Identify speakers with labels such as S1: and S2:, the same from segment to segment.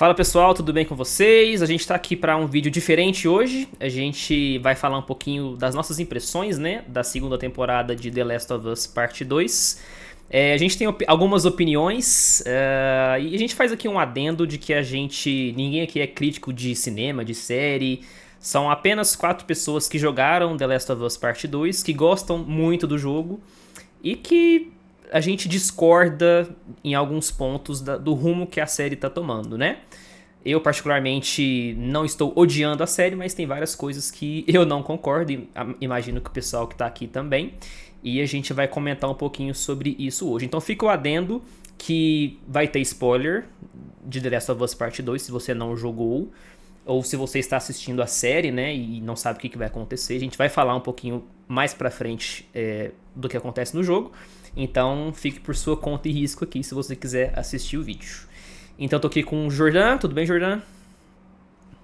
S1: Fala pessoal, tudo bem com vocês? A gente tá aqui para um vídeo diferente hoje. A gente vai falar um pouquinho das nossas impressões, né, da segunda temporada de The Last of Us Parte 2. A gente tem algumas opiniões e a gente faz aqui um adendo de que ninguém aqui é crítico de cinema, de série. São apenas 4 pessoas que jogaram The Last of Us Parte 2, que gostam muito do jogo e que a gente discorda em alguns pontos do rumo que a série tá tomando, né? Eu, particularmente, não estou odiando a série, mas tem várias coisas que eu não concordo, e imagino que o pessoal que tá aqui também. E a gente vai comentar um pouquinho sobre isso hoje. Então fica o adendo que vai ter spoiler de The Last of Us Part 2, se você não jogou, ou se você está assistindo a série, né, e não sabe o que vai acontecer. A gente vai falar um pouquinho mais pra frente do que acontece no jogo. Então fique por sua conta e risco aqui se você quiser assistir o vídeo. Então tô aqui com o Jordan, tudo bem, Jordan?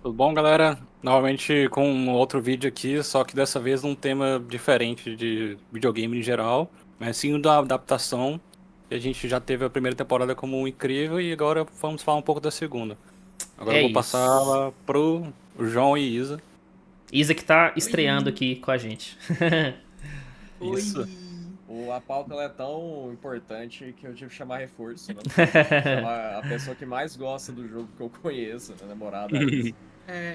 S2: Tudo bom, galera? Novamente com um outro vídeo aqui, só que dessa vez um tema diferente de videogame em geral, mas sim da adaptação. A gente já teve a primeira temporada como incrível e agora vamos falar um pouco da segunda. Agora eu
S1: É
S2: vou passar
S1: isso.
S2: pro João e Isa.
S1: Isa que tá estreando
S3: Oi,
S1: aqui com a gente.
S2: Isso.
S3: oi.
S4: A pauta ela é tão importante que eu tive que chamar reforço, né? Chamar a pessoa que mais gosta do jogo que eu conheço, a namorada, a Isa.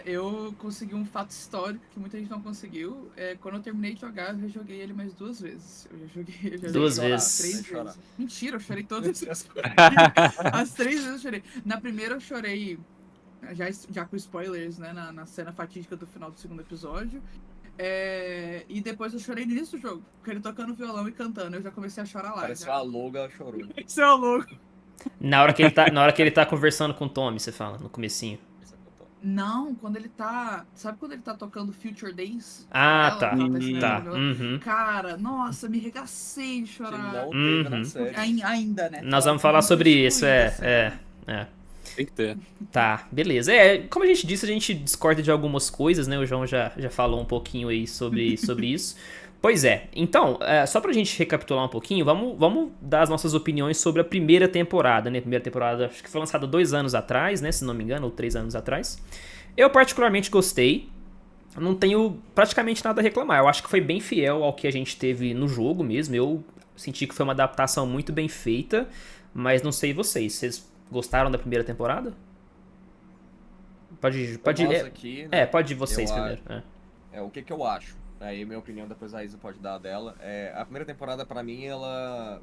S3: Eu consegui um fato histórico que muita gente não conseguiu. Quando eu terminei de jogar, eu já joguei ele mais 2 vezes. Eu já
S1: Duas
S3: joguei
S1: vezes.
S3: três
S4: Sem chorar.
S3: vezes. Mentira, eu chorei todas as vezes. As 3 vezes eu chorei. Na primeira eu chorei, já com spoilers, né? Na cena fatídica do final do segundo episódio. E depois eu chorei no início do jogo, com ele tocando violão e cantando. Eu já comecei a chorar lá.
S4: Pareceu
S3: Já.
S4: a Loga, ela chorou.
S3: Isso é louco.
S1: Na hora que ele tá conversando com o Tommy, você fala, no comecinho.
S3: Não, quando ele tá. Sabe quando ele tá tocando Future Days pra
S1: Ah,
S3: ela? Que
S1: tá.
S3: ela tá ensinando
S1: Tá.
S3: ela?
S1: Uhum.
S3: Cara, nossa, me regacei de
S4: Que
S3: chorar.
S4: não teve na
S1: Uhum.
S4: série.
S3: Ainda, né?
S1: Nós
S3: Tá
S1: vamos falar
S3: muito
S1: sobre isso,
S3: excluída a cena.
S1: é.
S2: Tem que ter.
S1: Tá, beleza. Como a gente disse, a gente discorda de algumas coisas, né? O João já falou um pouquinho aí sobre isso. Pois é, então, só pra gente recapitular um pouquinho, vamos dar as nossas opiniões sobre a primeira temporada, né? A primeira temporada, acho que foi lançada 2 anos atrás, né? Se não me engano, ou 3 anos atrás. Eu particularmente gostei. Não tenho praticamente nada a reclamar. Eu acho que foi bem fiel ao que a gente teve no jogo mesmo. Eu senti que foi uma adaptação muito bem feita, mas não sei vocês. Vocês gostaram da primeira temporada? Pode,
S4: Pra
S1: pode,
S4: nós aqui, né?
S1: pode ir vocês
S4: Eu,
S1: primeiro.
S4: o que eu acho? Aí minha opinião, depois a Isa pode dar a dela. A primeira temporada, pra mim, ela...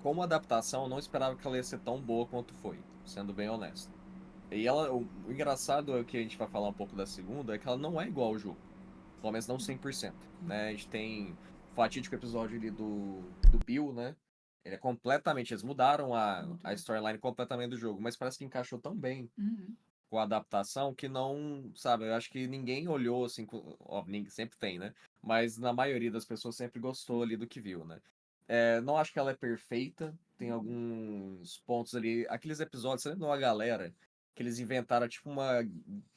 S4: Como adaptação, eu não esperava que ela ia ser tão boa quanto foi, sendo bem honesto. E ela, o engraçado é que a gente vai falar um pouco da segunda, é que ela não é igual ao jogo. Pelo menos não 100%, né? A gente tem o fatídico episódio ali do Bill, né? Ele é completamente... Eles mudaram a storyline completamente do jogo, mas parece que encaixou tão bem
S3: Uhum.
S4: com a adaptação que não, sabe, eu acho que ninguém olhou assim, ó, sempre tem, né? Mas na maioria das pessoas sempre gostou ali do que viu, né? Não acho que ela é perfeita, tem alguns pontos ali, aqueles episódios, você lembra de uma galera que eles inventaram tipo uma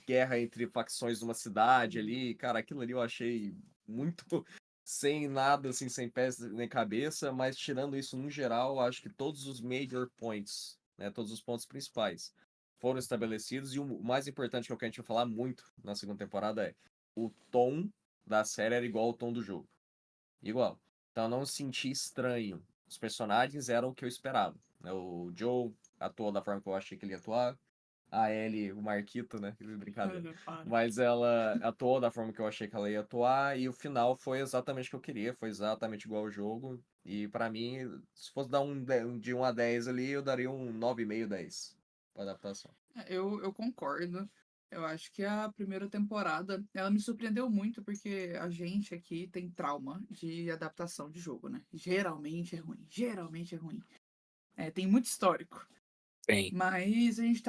S4: guerra entre facções de uma cidade ali, cara, aquilo ali eu achei muito sem nada, assim, sem pés nem cabeça, mas tirando isso no geral, eu acho que todos os major points, né, todos os pontos principais foram estabelecidos e o mais importante que é o que a gente vai falar muito na segunda temporada é o tom da série era igual ao tom do jogo. Igual. Então eu não senti estranho. Os personagens eram o que eu esperava, né? O Joe atuou da forma que eu achei que ele ia atuar. A Ellie, o Marquito, né? Brincadeira.
S3: Para.
S4: Mas ela atuou da forma que eu achei que ela ia atuar. E o final foi exatamente o que eu queria. Foi exatamente igual ao jogo. E pra mim, se fosse dar de 1 a 10 ali, eu daria um 9,5, 10 pra adaptação.
S3: Eu concordo. Eu acho que a primeira temporada, ela me surpreendeu muito, porque a gente aqui tem trauma de adaptação de jogo, né? Geralmente é ruim. Geralmente é ruim. Tem muito histórico.
S2: Tem.
S3: Mas a gente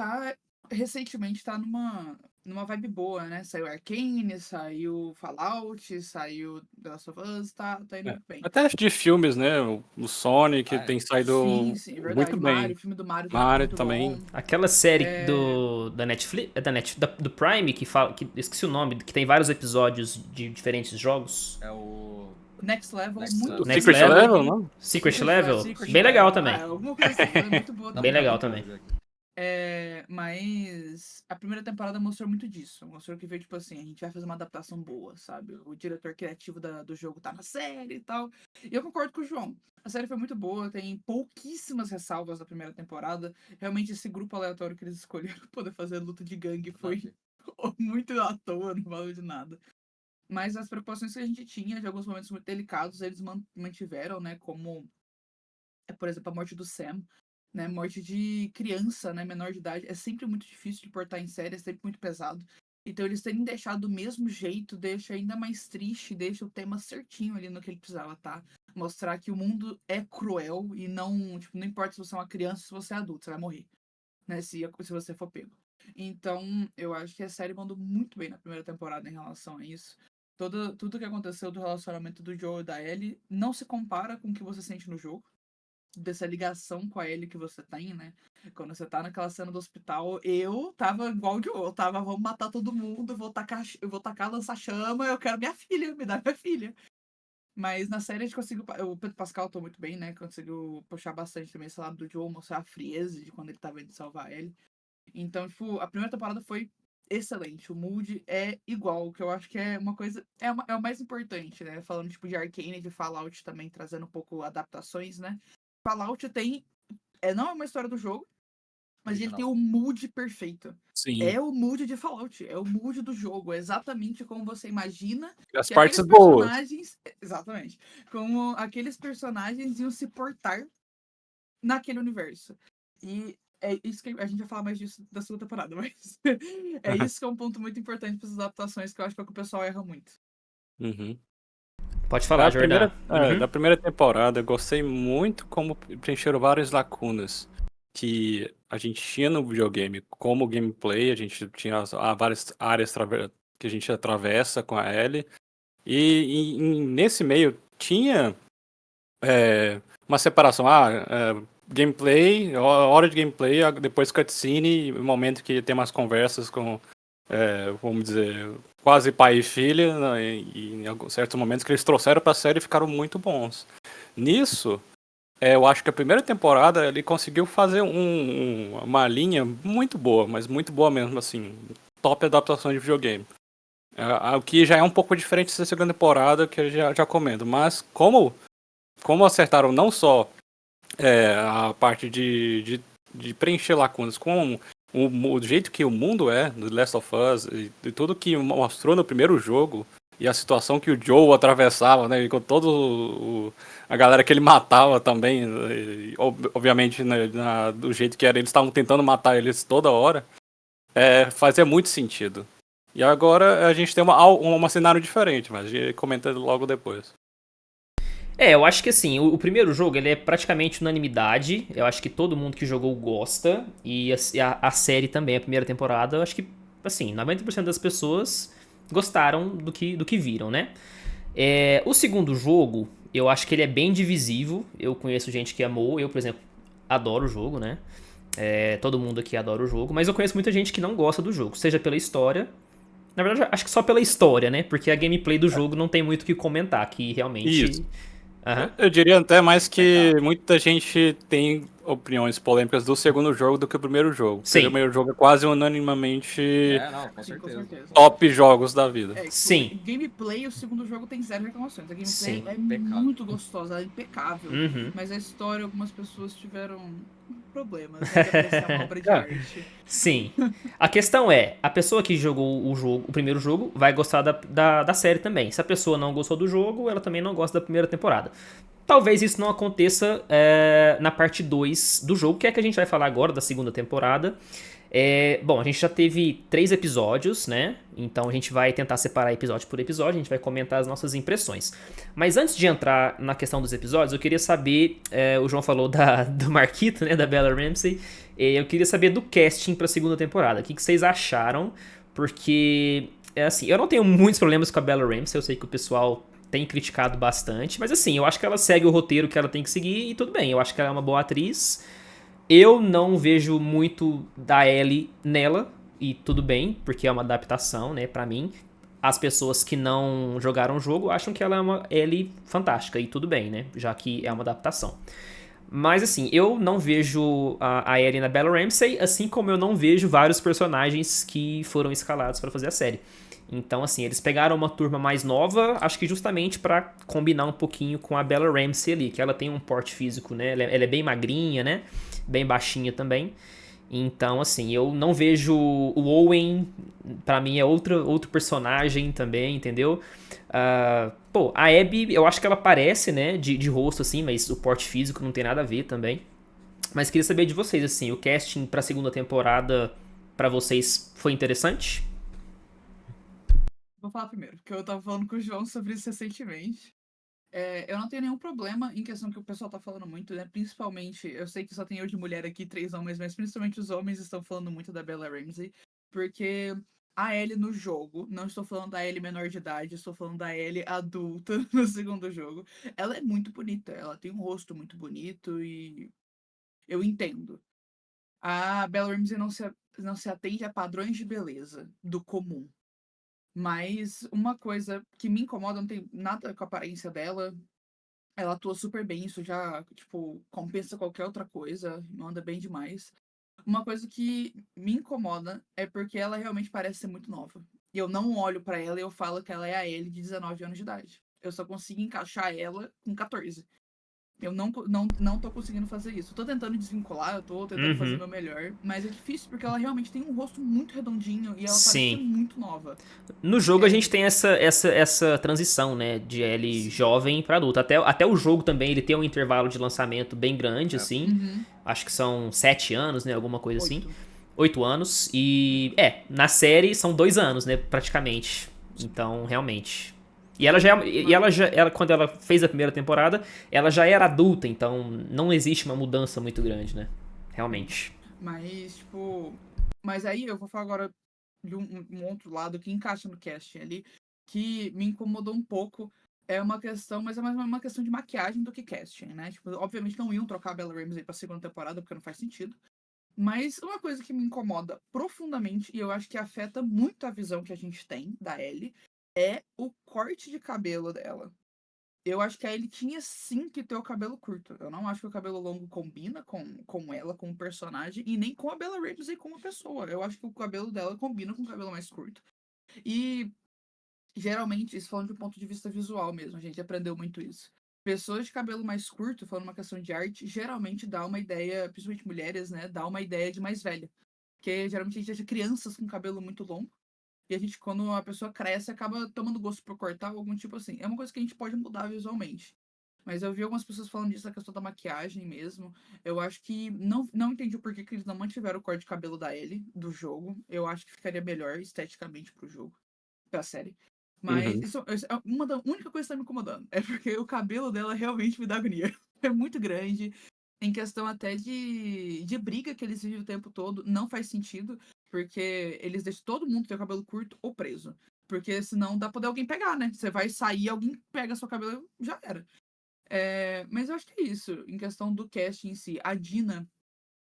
S3: recentemente tá numa vibe boa, né? Saiu Arcane, saiu Fallout, saiu The Last of Us, tá indo bem.
S2: Até de filmes, né? O Sonic
S4: Ah,
S2: tem
S3: Sim,
S2: saído
S3: sim, é
S2: muito
S3: verdade.
S2: bem.
S3: O filme do Mario tá
S2: Mario
S3: muito
S2: também.
S3: bom.
S1: Aquela série da Netflix, do Prime que fala, que eu esqueci o nome, que tem vários episódios de diferentes jogos.
S4: é o
S3: Next Level,
S4: Next
S3: muito
S2: O
S4: Level.
S1: Next
S2: Secret
S1: Level,
S2: Level, não?
S1: Secret Level,
S3: Secret
S1: bem legal
S3: Level.
S1: também.
S3: Alguma coisa assim, é muito boa
S1: Bem
S3: também.
S1: legal
S4: Muito bom
S1: também.
S4: o jogo.
S3: Mas a primeira temporada mostrou muito disso. Mostrou que veio, tipo assim, a gente vai fazer uma adaptação boa, sabe? O diretor criativo do jogo tá na série e tal. E eu concordo com o João. A série foi muito boa, tem pouquíssimas ressalvas da primeira temporada. Realmente, esse grupo aleatório que eles escolheram pra poder fazer luta de gangue foi muito à toa, não valeu de nada. Mas as preocupações que a gente tinha, de alguns momentos muito delicados, eles mantiveram, né? Como, por exemplo, a morte do Sam, né? Morte de criança, né? Menor de idade. É sempre muito difícil de portar em série, é sempre muito pesado. Então eles terem deixado do mesmo jeito deixa ainda mais triste, deixa o tema certinho ali no que ele precisava, tá? Mostrar que o mundo é cruel e não, tipo, não importa se você é uma criança ou se você é adulto, você vai morrer, né? Se você for pego. Então, eu acho que a série mandou muito bem na primeira temporada em relação a isso. Tudo que aconteceu do relacionamento do Joel e da Ellie não se compara com o que você sente no jogo. Dessa ligação com a Ellie que você tem, né? Quando você tá naquela cena do hospital, eu tava igual o Joel. Eu tava, vamos matar todo mundo, eu vou tacar lança-chama, eu quero minha filha, me dá minha filha. Mas na série a gente conseguiu. O Pedro Pascal atuou muito bem, né? Conseguiu puxar bastante também esse lado do Joel, mostrar a frieza de quando ele tava indo salvar a Ellie. Então, tipo, a primeira temporada foi excelente. O mood é igual, que eu acho que é uma coisa. É o mais importante, né? Falando, tipo, de Arcane, de Fallout também, trazendo um pouco adaptações, né? Fallout tem. Não é uma história do jogo, mas ele tem o mood perfeito.
S2: Sim.
S3: É o mood de Fallout, é o mood do jogo, é exatamente como você imagina
S2: As
S3: que
S2: partes
S3: aqueles
S2: boas.
S3: personagens. Exatamente. Como aqueles personagens iam se portar naquele universo. E é isso que a gente vai falar mais disso da segunda temporada, mas é isso que é um ponto muito importante para as adaptações, que eu acho que é o que o pessoal erra muito.
S2: Uhum.
S1: Pode falar, Jordão.
S2: Da primeira temporada, eu gostei muito como preencheram várias lacunas que a gente tinha no videogame, como gameplay, a gente tinha várias áreas que a gente atravessa com a Ellie, e nesse meio tinha uma separação, gameplay, hora de gameplay, depois cutscene, momento que tem umas conversas com, vamos dizer, quase pai e filha, né, e em alguns certos momentos que eles trouxeram pra série e ficaram muito bons. Nisso, eu acho que a primeira temporada ele conseguiu fazer uma linha muito boa, mas muito boa mesmo, assim, top adaptação de videogame. O que já é um pouco diferente da segunda temporada, que eu já comento, mas como acertaram não só a parte de preencher lacunas com o jeito que o mundo é, do Last of Us, e tudo que mostrou no primeiro jogo, e a situação que o Joel atravessava, né, e com todo a galera que ele matava também, e, obviamente, né, do jeito que era, eles estavam tentando matar eles toda hora, fazia muito sentido. E agora a gente tem um cenário diferente, mas a gente comenta logo depois.
S1: Eu acho que assim, o primeiro jogo ele é praticamente unanimidade. Eu acho que todo mundo que jogou gosta. E a série também, a primeira temporada, eu acho que, assim, 90% das pessoas gostaram do que viram, né? O segundo jogo, eu acho que ele é bem divisivo. Eu conheço gente que amou. Eu, por exemplo, adoro o jogo, né? Todo mundo aqui adora o jogo. Mas eu conheço muita gente que não gosta do jogo, seja pela história. Na verdade, acho que só pela história, né? Porque a gameplay do jogo não tem muito o que comentar, que realmente...
S2: Isso. Eu diria até mais que muita gente tem opiniões polêmicas do segundo jogo do que o primeiro jogo.
S1: Sim.
S2: O primeiro jogo é quase unanimamente
S4: com certeza.
S2: top jogos da vida.
S1: Sim.
S3: Gameplay, o segundo jogo tem zero reclamações. A gameplay
S1: Sim.
S3: é muito gostosa, é impecável.
S1: Uhum.
S3: Mas a história, algumas pessoas tiveram problemas, né? Deve ser uma obra de arte.
S1: Sim. A questão a pessoa que jogou o primeiro jogo vai gostar da série também. Se a pessoa não gostou do jogo, ela também não gosta da primeira temporada. Talvez isso não aconteça na parte 2 do jogo, que é a que a gente vai falar agora, da segunda temporada. Bom, a gente já teve 3 episódios, né? Então a gente vai tentar separar episódio por episódio, a gente vai comentar as nossas impressões. Mas antes de entrar na questão dos episódios, eu queria saber, o João falou do Marquito, né, da Bella Ramsey, eu queria saber do casting pra segunda temporada. O que vocês acharam? Porque, assim, eu não tenho muitos problemas com a Bella Ramsey, eu sei que o pessoal tem criticado bastante, mas assim, eu acho que ela segue o roteiro que ela tem que seguir e tudo bem, eu acho que ela é uma boa atriz. Eu não vejo muito da Ellie nela, e tudo bem, porque é uma adaptação, né, pra mim. As pessoas que não jogaram o jogo acham que ela é uma Ellie fantástica, e tudo bem, né, já que é uma adaptação. Mas assim, eu não vejo a Ellie na Bella Ramsey, assim como eu não vejo vários personagens que foram escalados pra fazer a série. Então, assim, eles pegaram uma turma mais nova, acho que justamente pra combinar um pouquinho com a Bella Ramsey ali, que ela tem um porte físico, né? Ela é bem magrinha, né? Bem baixinha também. Então, assim, eu não vejo o Owen, pra mim é outro personagem também, entendeu? Pô, a Abby, eu acho que ela parece, né, de rosto, assim, mas o porte físico não tem nada a ver também. Mas queria saber de vocês, assim, o casting pra segunda temporada pra vocês foi interessante?
S3: Vou falar primeiro, porque eu tava falando com o João sobre isso recentemente. Eu não tenho nenhum problema em questão que o pessoal tá falando muito, né? Principalmente, eu sei que só tem eu de mulher aqui, 3 homens, mas principalmente os homens estão falando muito da Bella Ramsey, porque a Ellie no jogo, não estou falando da Ellie menor de idade, estou falando da Ellie adulta no segundo jogo. Ela é muito bonita, ela tem um rosto muito bonito e eu entendo. A Bella Ramsey não se atende a padrões de beleza do comum. Mas uma coisa que me incomoda, não tem nada com a aparência dela. Ela atua super bem, isso já, tipo, compensa qualquer outra coisa, manda bem demais. Uma coisa que me incomoda é porque ela realmente parece ser muito nova. E eu não olho pra ela e eu falo que ela é a Ellie de 19 anos de idade. Eu só consigo encaixar ela com 14. Eu não tô conseguindo fazer isso. Eu tô tentando desvincular, eu tô tentando fazer
S1: Uhum.
S3: meu melhor, mas é difícil porque ela realmente tem um rosto muito redondinho e ela parece ser
S1: Sim.
S3: muito nova.
S1: No jogo a
S3: É,
S1: gente tem essa transição, né, de Ellie jovem pra adulta. Até o jogo também, ele tem um intervalo de lançamento bem grande,
S4: É.
S1: assim.
S3: uhum,
S1: Acho que são 7 anos, né, alguma coisa assim.
S3: 8.
S1: 8 anos. E, na série são 2 anos, né, praticamente. Então, realmente. E ela já, quando ela fez a primeira temporada, ela já era adulta, então não existe uma mudança muito grande, né? Realmente.
S3: Mas, tipo. Mas aí eu vou falar agora de um outro lado que encaixa no casting ali, que me incomodou um pouco. É uma questão, mas é mais uma questão de maquiagem do que casting, né? Tipo, obviamente não iam trocar a Bella Ramsey pra segunda temporada, porque não faz sentido. Mas uma coisa que me incomoda profundamente, e eu acho que afeta muito a visão que a gente tem da Ellie, é o corte de cabelo dela. Eu acho que a Ellie tinha sim que ter o cabelo curto. Eu não acho que o cabelo longo combina com ela, com o personagem, e nem com a Bella Ramsey como pessoa. Eu acho que o cabelo dela combina com o cabelo mais curto. E geralmente, isso falando de um ponto de vista visual mesmo, a gente aprendeu muito isso. Pessoas de cabelo mais curto, falando uma questão de arte, geralmente dá uma ideia, principalmente mulheres, né? Dá uma ideia de mais velha. Porque geralmente a gente acha crianças com cabelo muito longo. E a gente, quando a pessoa cresce, acaba tomando gosto por cortar algum tipo assim. É uma coisa que a gente pode mudar visualmente. Mas eu vi algumas pessoas falando disso, a questão da maquiagem mesmo. Eu acho que não entendi o porquê que eles não mantiveram o corte de cabelo da Ellie do jogo. Eu acho que ficaria melhor esteticamente pro jogo, pra série. Mas
S2: Uhum.
S3: isso é uma da única coisa que tá me incomodando. É porque o cabelo dela realmente me dá agonia. É muito grande. Em questão até de briga que eles vivem o tempo todo, não faz sentido. Porque eles deixam todo mundo ter o cabelo curto ou preso. Porque senão dá pra poder alguém pegar, né? Você vai sair, alguém pega seu cabelo, já era. Mas eu acho que é isso. Em questão do cast em si, a Dina,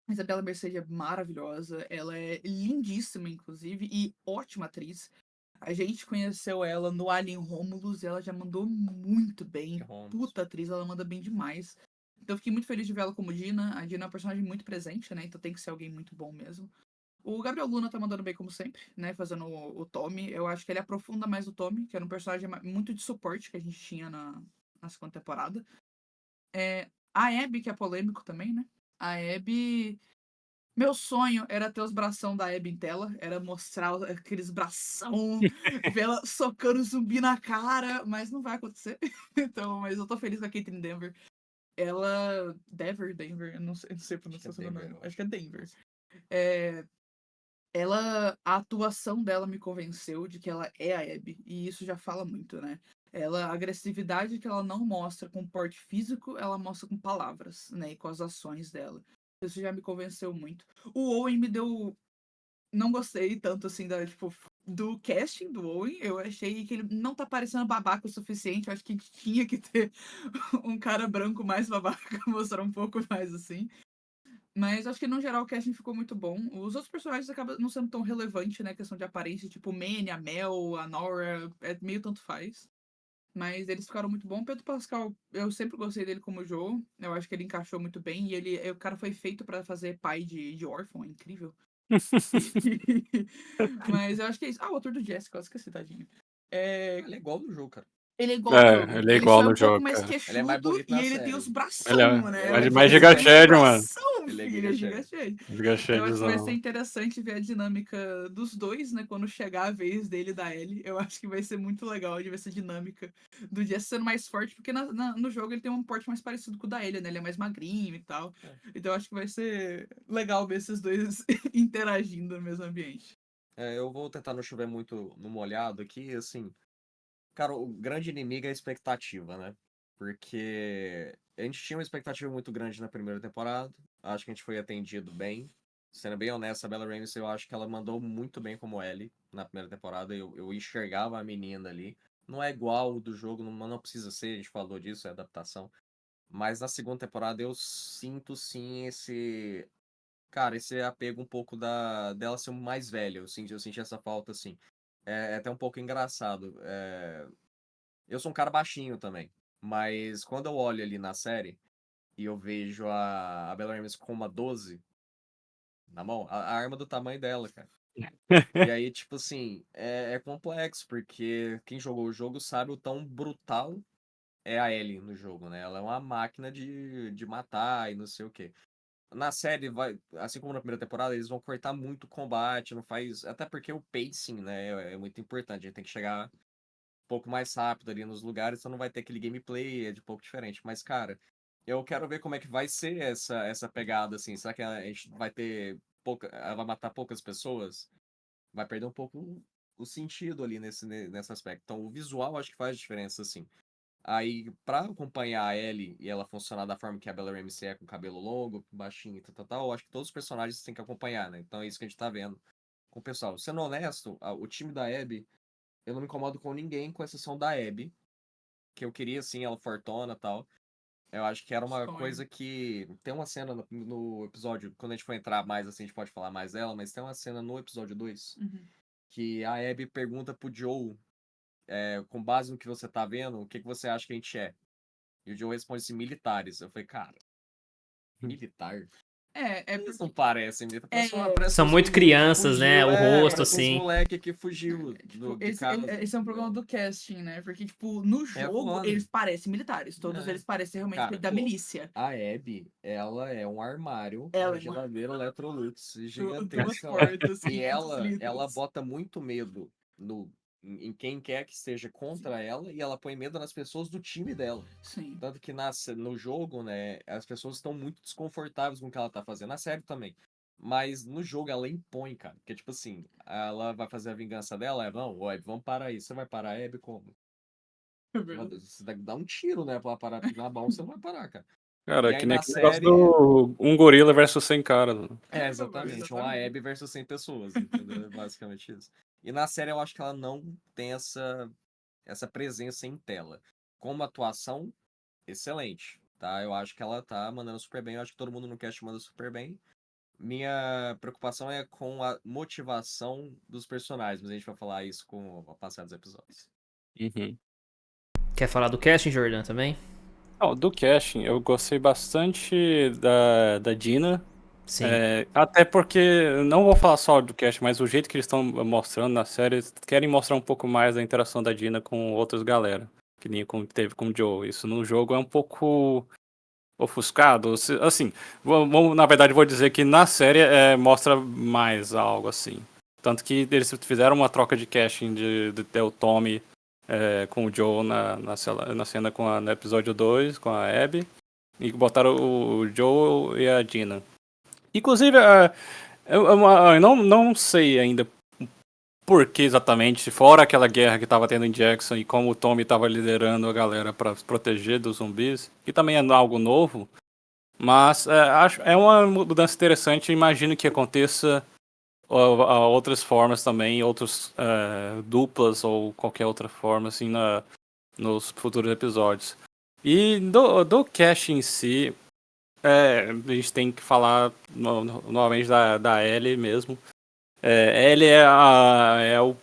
S3: a Isabela Mercedes é maravilhosa. Ela é lindíssima, inclusive, e ótima atriz. A gente conheceu ela no Alien Romulus e ela já mandou muito bem.
S4: Holmes.
S3: Puta atriz, ela manda bem demais. Então eu fiquei muito feliz de ver ela como Dina. A Dina é uma personagem muito presente, né? Então tem que ser alguém muito bom mesmo. O Gabriel Luna tá mandando bem como sempre, né? Fazendo o Tommy. Eu acho que ele aprofunda mais o Tommy, que era um personagem muito de suporte que a gente tinha na segunda temporada. A Abby, que é polêmico também, né? A Abby. Meu sonho era ter os bração da Abby em tela, era mostrar aqueles bração, ver ela socando zumbi na cara, mas não vai acontecer. Então, mas eu tô feliz com a Caitlyn Denver. Ela. Denver, eu não sei
S4: Acho que é
S3: pronunciar seu
S4: Denver,
S3: nome.
S4: eu
S3: Acho
S4: acho.
S3: que é Denver. É, a atuação dela me convenceu de que ela é a Abby, e isso já fala muito, né? A agressividade que ela não mostra com porte físico, ela mostra com palavras, né? E com as ações dela. Isso já me convenceu muito. O Owen me deu. Não gostei tanto assim tipo, do casting do Owen. Eu achei que ele não tá parecendo babaca o suficiente. Eu acho que tinha que ter um cara branco mais babaca, mostrar um pouco mais assim. Mas acho que no geral o casting ficou muito bom. Os outros personagens acabam não sendo tão relevantes, né? Questão de aparência, tipo o Manny, a Mel, a Nora, é meio tanto faz. Mas eles ficaram muito bons. Pedro Pascal, eu sempre gostei dele como Joe. Eu acho que ele encaixou muito bem. E o cara foi feito pra fazer pai de órfão, é incrível. Mas eu acho que é isso. Ah, o ator do Jessica, eu esqueci, tadinho.
S4: Ele é igual no jogo, cara.
S3: Ele é igual ao jogo.
S2: Ele é
S3: Ele
S2: igual
S3: só é
S2: no
S3: um pouco
S2: jogo,
S3: mais
S2: cara.
S4: Ele é mais
S3: queixudo
S4: bonito
S3: e
S4: na
S3: ele tem
S4: série.
S3: os bração,
S2: Ele
S3: né?
S2: é
S3: Ele
S2: mais
S3: tem bastante
S2: Giga mano.
S3: bração,
S4: Ele é
S3: filho. É
S4: Giga
S3: Giga
S2: Giga
S3: Eu acho que vai ser
S2: Chadezão.
S3: interessante ver a dinâmica dos dois, né? Quando chegar a vez dele e da Ellie. Eu acho que vai ser muito legal de ver essa dinâmica do Jesse sendo mais forte, porque no jogo ele tem um porte mais parecido com o da Ellie, né? Ele é mais magrinho e tal. Então eu acho que vai ser legal ver esses dois interagindo no mesmo ambiente.
S4: Eu vou tentar não chover muito no molhado aqui, assim. Cara, o grande inimigo é a expectativa, né? Porque a gente tinha uma expectativa muito grande na primeira temporada. Acho que a gente foi atendido bem. Sendo bem honesto, a Bella Ramsey, eu acho que ela mandou muito bem como Ellie na primeira temporada. Eu enxergava a menina ali. Não é igual o do jogo, não precisa ser, a gente falou disso, é adaptação. Mas na segunda temporada eu sinto sim esse. Cara, esse apego um pouco dela ser mais velha. Eu senti essa falta, assim. É até um pouco engraçado. Eu sou um cara baixinho também. Mas quando eu olho ali na série e eu vejo a Bella Ramsey com uma 12 na mão, a arma do tamanho dela, cara. E aí, tipo assim, é complexo, porque quem jogou o jogo sabe o tão brutal é a Ellie no jogo, né? Ela é uma máquina de matar e não sei o quê. Na série, assim como na primeira temporada, eles vão cortar muito o combate, não faz. Até porque o pacing, né, é muito importante. A gente tem que chegar um pouco mais rápido ali nos lugares, então não vai ter aquele gameplay, é de pouco diferente. Mas, cara, eu quero ver como é que vai ser essa pegada, assim. Será que a gente vai ter ela vai matar poucas pessoas? Vai perder um pouco o sentido ali nesse aspecto. Então, o visual acho que faz diferença, assim. Aí, pra acompanhar a Ellie e ela funcionar da forma que a Bella Ramsey é, com cabelo longo, baixinho e tal, eu acho que todos os personagens têm que acompanhar, né? Então é isso que a gente tá vendo com o pessoal. Sendo honesto, o time da Abby, eu não me incomodo com ninguém, com exceção da Abby, que eu queria, assim, ela fortona e tal. Eu acho que era uma
S3: Sonho.
S4: coisa que. Tem uma cena no episódio, quando a gente for entrar mais assim, a gente pode falar mais dela, mas tem uma cena no episódio 2
S3: Uhum.
S4: que a Abby pergunta pro Joe, com base no que você tá vendo, o que você acha que a gente é? E o Joe responde assim, militares. Eu falei, cara, militar?
S3: É
S4: Eles não
S3: porque.
S4: parecem militar. Parece
S1: São
S4: uns
S1: muito
S4: meninos que
S1: crianças, né?
S4: fugiu.
S1: O rosto,
S4: Parece uns
S1: assim.
S4: moleque que fugiu
S3: Tipo,
S4: de casa.
S3: esse é um problema do casting, né? Porque, tipo, no
S4: É
S3: jogo,
S4: foda.
S3: eles parecem militares. Todos
S4: É.
S3: eles parecem realmente
S4: Cara,
S3: da
S4: pô,
S3: milícia.
S4: a Abby, ela é um armário,
S3: Ela
S4: uma
S3: é uma...
S4: geladeira Electrolux
S3: duas
S4: gigantesca lá.
S3: portas,
S4: E
S3: 500
S4: ela
S3: litros.
S4: bota muito medo em quem quer que esteja contra ela e ela põe medo nas pessoas do time dela.
S3: Sim.
S4: Tanto que no jogo, né, as pessoas estão muito desconfortáveis com o que ela tá fazendo. Na série também. Mas no jogo ela impõe, cara. Porque, tipo assim, ela vai fazer a vingança dela, não, Web, vamos parar aí. Você vai parar a Abby como?
S3: É verdade.
S4: Você tem que dar um tiro, né, pra parar na mão, você não vai parar, cara.
S2: Cara,
S4: E
S2: é
S4: aí
S2: que nem
S4: na
S2: aquele negócio
S4: série.
S2: do um gorila versus 100 caras. Mano.
S4: Exatamente, uma Abby versus 100 pessoas, entendeu? É basicamente isso. E na série eu acho que ela não tem essa presença em tela. Como atuação, excelente, tá? Eu acho que ela tá mandando super bem, eu acho que todo mundo no cast manda super bem. Minha preocupação é com a motivação dos personagens, mas a gente vai falar isso com o passar dos episódios.
S2: Uhum.
S1: Quer falar do casting, Jordan, também?
S2: Não, do casting, eu gostei bastante da Dina.
S1: Sim.
S2: Até porque, não vou falar só do casting, mas o jeito que eles estão mostrando na série, eles querem mostrar um pouco mais da interação da Dina com outras galera. Que nem teve com o Joe. Isso no jogo é um pouco ofuscado. Assim, na verdade, vou dizer que na série mostra mais algo assim. Tanto que eles fizeram uma troca de casting de ter o Tommy com o Joe na cena no episódio 2, com a Abby. E botaram o Joe e a Dina. Inclusive, eu não sei ainda por que exatamente, fora aquela guerra que estava tendo em Jackson e como o Tommy estava liderando a galera para proteger dos zumbis, que também é algo novo, mas acho uma mudança interessante. Imagino que aconteça outras formas também, outras duplas ou qualquer outra forma assim nos futuros episódios. E do cast em si, a gente tem que falar novamente da Ellie mesmo. Ellie é o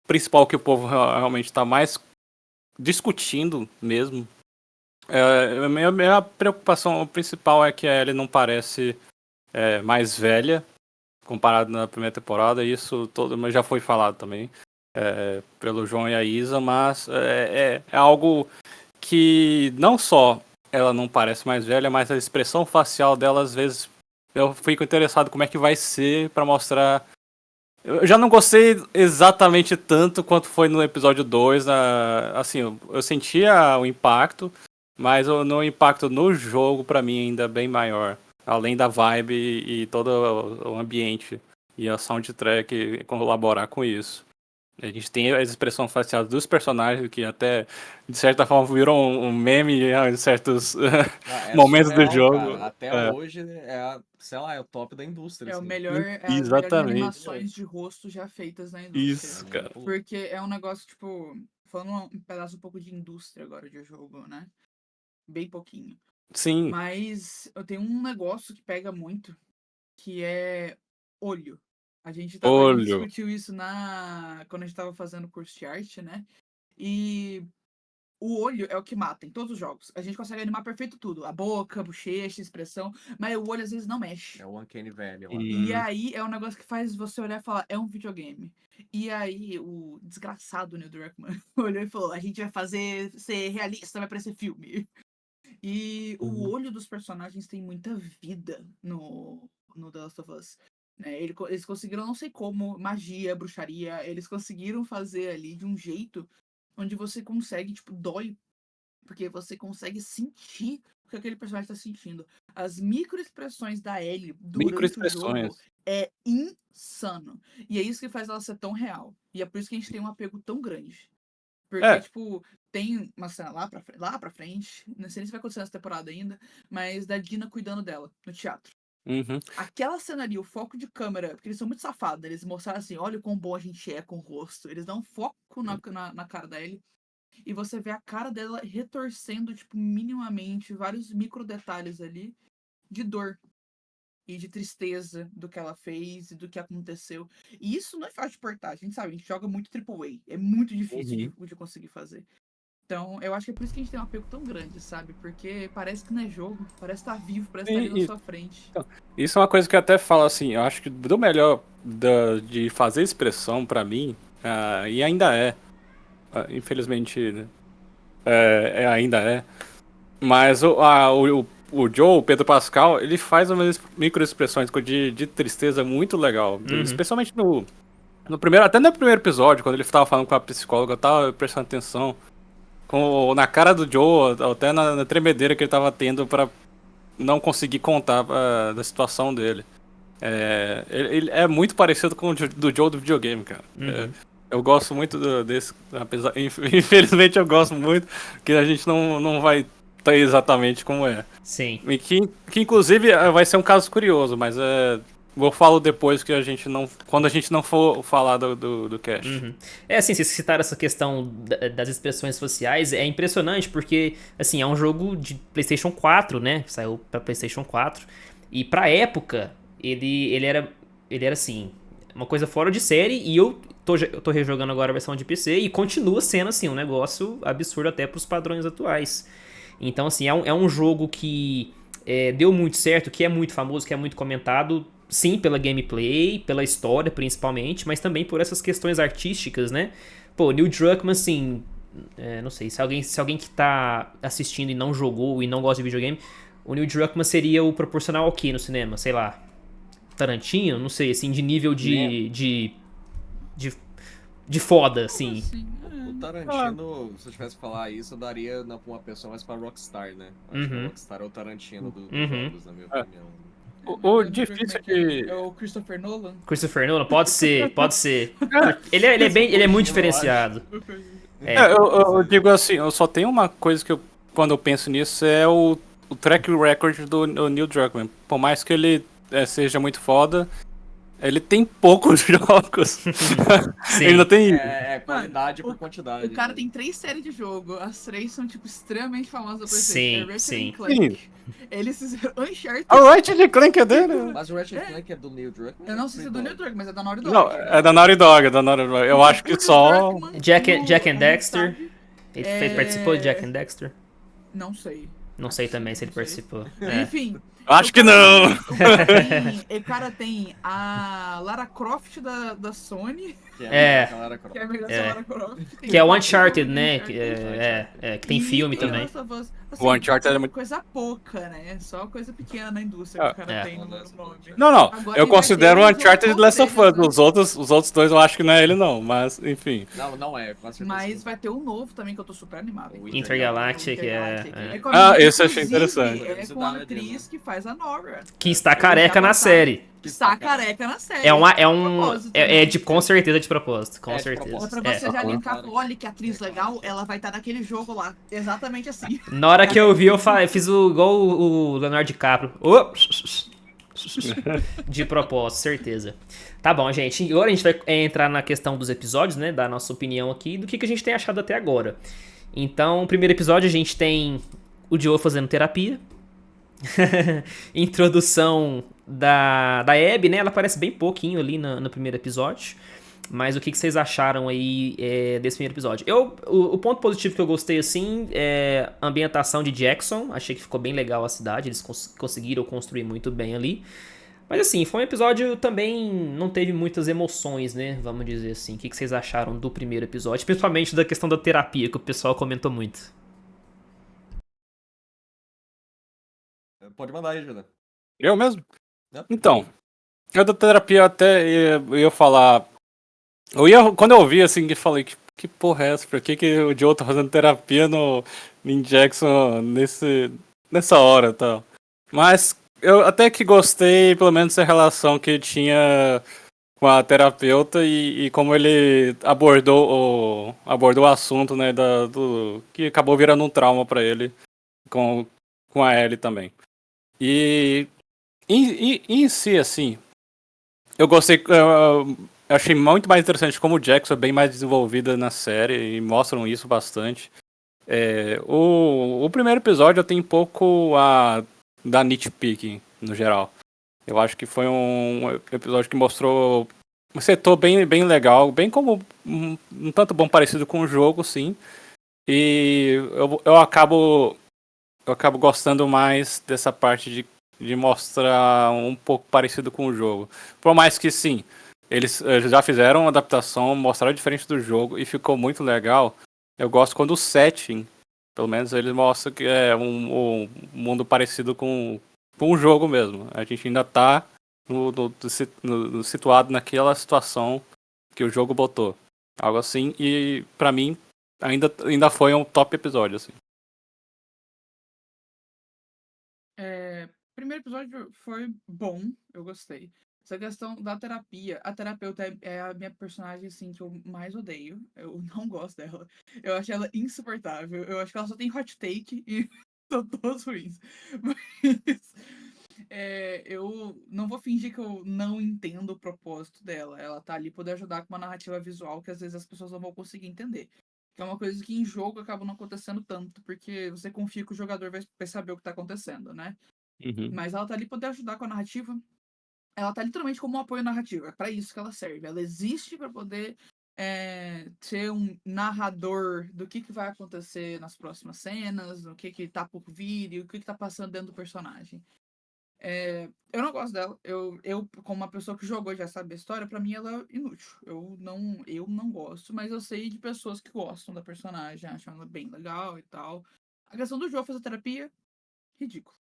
S2: principal que o povo realmente está mais discutindo mesmo. Minha preocupação principal é que a Ellie não parece mais velha comparado na primeira temporada. Isso mas já foi falado também pelo João e a Isa, mas é algo que não só ela não parece mais velha, mas a expressão facial dela, às vezes, eu fico interessado como é que vai ser pra mostrar. Eu já não gostei exatamente tanto quanto foi no episódio 2. Assim, eu sentia o impacto, mas o impacto no jogo, pra mim, ainda é bem maior. Além da vibe e todo o ambiente e a soundtrack colaborar com isso. A gente tem as expressões faciais dos personagens que até, de certa forma, viram um meme em certos momentos do
S4: surreal,
S2: jogo.
S4: cara. Até hoje sei lá, é o top da indústria.
S3: É o
S4: assim.
S3: melhor, as melhores
S2: Exatamente.
S3: animações de rosto já feitas na indústria.
S2: Isso, cara.
S3: Porque é um negócio, tipo, falando um pedaço um pouco de indústria agora de jogo, né? Bem pouquinho.
S2: Sim.
S3: Mas eu tenho um negócio que pega muito, que é olho. A gente
S2: Olho.
S3: discutiu isso quando a gente tava fazendo curso de arte, né? E o olho é o que mata em todos os jogos. A gente consegue animar perfeito tudo. A boca, a bochecha, a expressão. Mas o olho às vezes não mexe.
S4: É o Uncanny Valley.
S3: E aí é um negócio que faz você olhar e falar, é um videogame. E aí o desgraçado Neil Druckmann olhou e falou, a gente vai fazer ser realista, vai parecer filme. E o olho dos personagens tem muita vida no The Last of Us. Né? Eles conseguiram, não sei como, magia, bruxaria, eles conseguiram fazer ali de um jeito onde você consegue, tipo, dói, porque você consegue sentir o que aquele personagem tá sentindo. As microexpressões da Ellie durante o jogo é insano. E é isso que faz ela ser tão real. E é por isso que a gente tem um apego tão grande. Porque, tipo, tem uma cena lá pra frente, não sei nem se vai acontecer nessa temporada ainda, mas da Dina cuidando dela, no teatro.
S2: Uhum.
S3: Aquela cena ali, o foco de câmera, porque eles são muito safados, eles mostraram assim, olha o quão bom a gente é com o rosto. Eles dão um foco na cara da Ellie, e você vê a cara dela retorcendo, tipo, minimamente, vários micro detalhes ali de dor e de tristeza do que ela fez e do que aconteceu. E isso não é fácil de portar, a gente sabe, a gente joga muito AAA, é muito difícil de conseguir fazer. Então, eu acho que é por isso que a gente tem um apego tão grande, sabe? Porque parece que não é jogo, parece estar vivo, parece estar ali na sua frente.
S2: Então, isso é uma coisa que eu até falo assim, eu acho que do melhor de fazer expressão pra mim, e ainda infelizmente, né, ainda é, mas o Joe, o Pedro Pascal, ele faz umas microexpressões de tristeza muito legal, especialmente no primeiro, até no primeiro episódio, quando ele estava falando com a psicóloga, eu tava prestando atenção na cara do Joe, até na tremedeira que ele tava tendo pra não conseguir contar da situação dele. Ele é muito parecido com o do Joe do videogame, cara. Eu gosto muito desse, apesar, infelizmente eu gosto muito, que a gente não vai estar exatamente como é.
S1: Sim.
S2: E que inclusive vai ser um caso curioso, mas vou falar depois que quando a gente não for falar do cast.
S1: Assim, vocês citaram essa questão das expressões faciais, é impressionante porque, assim, é um jogo de PlayStation 4, né? Saiu pra PlayStation 4. E pra época, ele era assim, uma coisa fora de série. E eu tô rejogando agora a versão de PC e continua sendo, assim, um negócio absurdo até pros padrões atuais. Então, assim, é um jogo que deu muito certo, que é muito famoso, que é muito comentado. Sim, pela gameplay, pela história principalmente, mas também por essas questões artísticas, né? Pô, Neil Druckmann, assim, não sei, se alguém que tá assistindo e não jogou e não gosta de videogame, o Neil Druckmann seria o proporcional ao quê no cinema? Sei lá, Tarantino? Não sei, assim, de nível de foda, assim.
S4: O Tarantino, se eu tivesse que falar isso, eu daria pra uma pessoa mais pra Rockstar, né? Acho que a Rockstar é o Tarantino dos jogos, na minha opinião.
S2: O difícil é que...
S3: É o Christopher Nolan?
S1: Christopher Nolan? Pode ser. Ele é muito diferenciado.
S2: Eu digo assim, eu só tenho uma coisa que quando eu penso nisso, é o track record do Neil Druckmann. Por mais que ele seja muito foda, ele tem poucos jogos. Ele não tem...
S4: qualidade por quantidade.
S3: O cara tem 3 séries de jogo, as 3 são, tipo, extremamente famosas da PlayStation.
S1: Sim.
S3: Eles fizeram Uncharted.
S2: O Ratchet Clank é dele.
S4: Mas o Ratchet Clank é do Neil Druckmann?
S3: Eu não sei se é do Neil Druckmann, mas é da Naughty Dog.
S2: Não, é da Naughty Dog. Eu acho que só...
S1: Jack and Dexter. Ele participou de Jack and Dexter?
S3: Não sei.
S1: Não sei também se ele participou.
S3: Enfim.
S2: Acho que não!
S3: O cara tem a Lara Croft da Sony,
S4: Que
S1: É.
S4: a Lara Croft.
S3: que é a melhor
S1: É.
S3: Lara Croft. tem
S1: Que é o
S3: o
S1: Uncharted,
S3: do
S1: né?
S3: Uncharted.
S1: Que tem filme
S3: tem
S1: também.
S3: Last of Us. Assim,
S2: O Uncharted é muito-
S3: coisa pouca, né? Só coisa pequena na indústria que o cara
S1: É.
S3: tem no
S4: Last of Us.
S3: nome.
S2: Não,
S3: Agora
S2: eu
S3: ele vai
S2: considero
S3: ter
S2: o
S3: os
S2: Uncharted
S3: outros
S2: de Last of Us.
S3: deles, né?
S2: Os outros dois eu acho que não é ele não, mas enfim.
S4: Não é, com certeza.
S3: Mas vai ter um novo também que eu tô super animado.
S4: O
S1: Intergalactic,
S3: Intergalactic.
S1: é.
S3: com a
S2: Esse eu achei
S3: inclusive,
S2: interessante.
S3: É com a
S4: Curiosidade,
S3: atriz
S4: né?
S3: que faz a Nora.
S1: Que está careca na série.
S3: Que está careca na série. Propósito, né?
S1: Com certeza de propósito, com
S4: É de
S1: certeza.
S4: propósito.
S3: Pra você já
S4: Aham.
S3: linkar, olha que atriz legal, ela vai estar naquele jogo lá. Exatamente assim.
S1: Na hora que eu vi, eu fiz igual o Leonardo DiCaprio. De propósito, certeza. Tá bom, gente. Agora a gente vai entrar na questão dos episódios, né? Da nossa opinião aqui, do que a gente tem achado até agora. Então, no primeiro episódio a gente tem o Joe fazendo terapia. Introdução da Abby, né? Ela aparece bem pouquinho ali no primeiro episódio. Mas o que vocês acharam aí desse primeiro episódio? O ponto positivo que eu gostei, assim, é a ambientação de Jackson. Achei que ficou bem legal a cidade. Eles conseguiram construir muito bem ali. Mas, assim, foi um episódio também... Não teve muitas emoções, né? Vamos dizer assim. O que vocês acharam do primeiro episódio? Principalmente da questão da terapia, que o pessoal comentou muito.
S4: Pode mandar aí, Júlia.
S2: Eu mesmo?
S4: Não?
S2: Então, eu da terapia eu até ia falar. Quando eu ouvi assim, que falei, que porra é essa? Por que o Joe tá fazendo terapia em Jackson nessa hora e tal? Mas eu até que gostei, pelo menos, dessa relação que ele tinha com a terapeuta e como ele abordou o assunto, né, que acabou virando um trauma pra ele com a Ellie também. E em si, assim, eu gostei. Eu achei muito mais interessante como o Jackson é bem mais desenvolvida na série e mostram isso bastante. O primeiro episódio eu tenho um pouco da nitpicking, no geral. Eu acho que foi um episódio que mostrou um setor bem legal, bem como um tanto bom parecido com o jogo, sim. E eu acabo gostando mais dessa parte de mostrar um pouco parecido com o jogo. Por mais que sim, eles já fizeram uma adaptação, mostraram diferente do jogo e ficou muito legal. Eu gosto quando o setting, pelo menos eles mostram que é um mundo parecido com o jogo mesmo. A gente ainda tá situado naquela situação que o jogo botou. Algo assim, e pra mim ainda foi um top episódio, assim.
S3: Primeiro episódio foi bom, eu gostei. Essa questão da terapia, a terapeuta é a minha personagem, assim, que eu mais odeio. Eu não gosto dela. Eu acho ela insuportável. Eu acho que ela só tem hot take e são todos ruins. Mas eu não vou fingir que eu não entendo o propósito dela. Ela tá ali poder ajudar com uma narrativa visual que às vezes as pessoas não vão conseguir entender. Que é uma coisa que em jogo acaba não acontecendo tanto, porque você confia que o jogador vai saber o que tá acontecendo, né?
S2: Uhum.
S3: Mas ela tá ali pra poder ajudar com a narrativa. Ela tá literalmente como um apoio narrativo. É pra isso que ela serve. Ela existe pra poder ser um narrador do que vai acontecer nas próximas cenas, do que tá por vir e o que tá passando dentro do personagem. Eu não gosto dela. Eu, como uma pessoa que jogou e já sabe a história, pra mim ela é inútil. Eu não gosto, mas eu sei de pessoas que gostam da personagem, acham ela bem legal e tal. A questão do jogo fazer terapia, ridículo.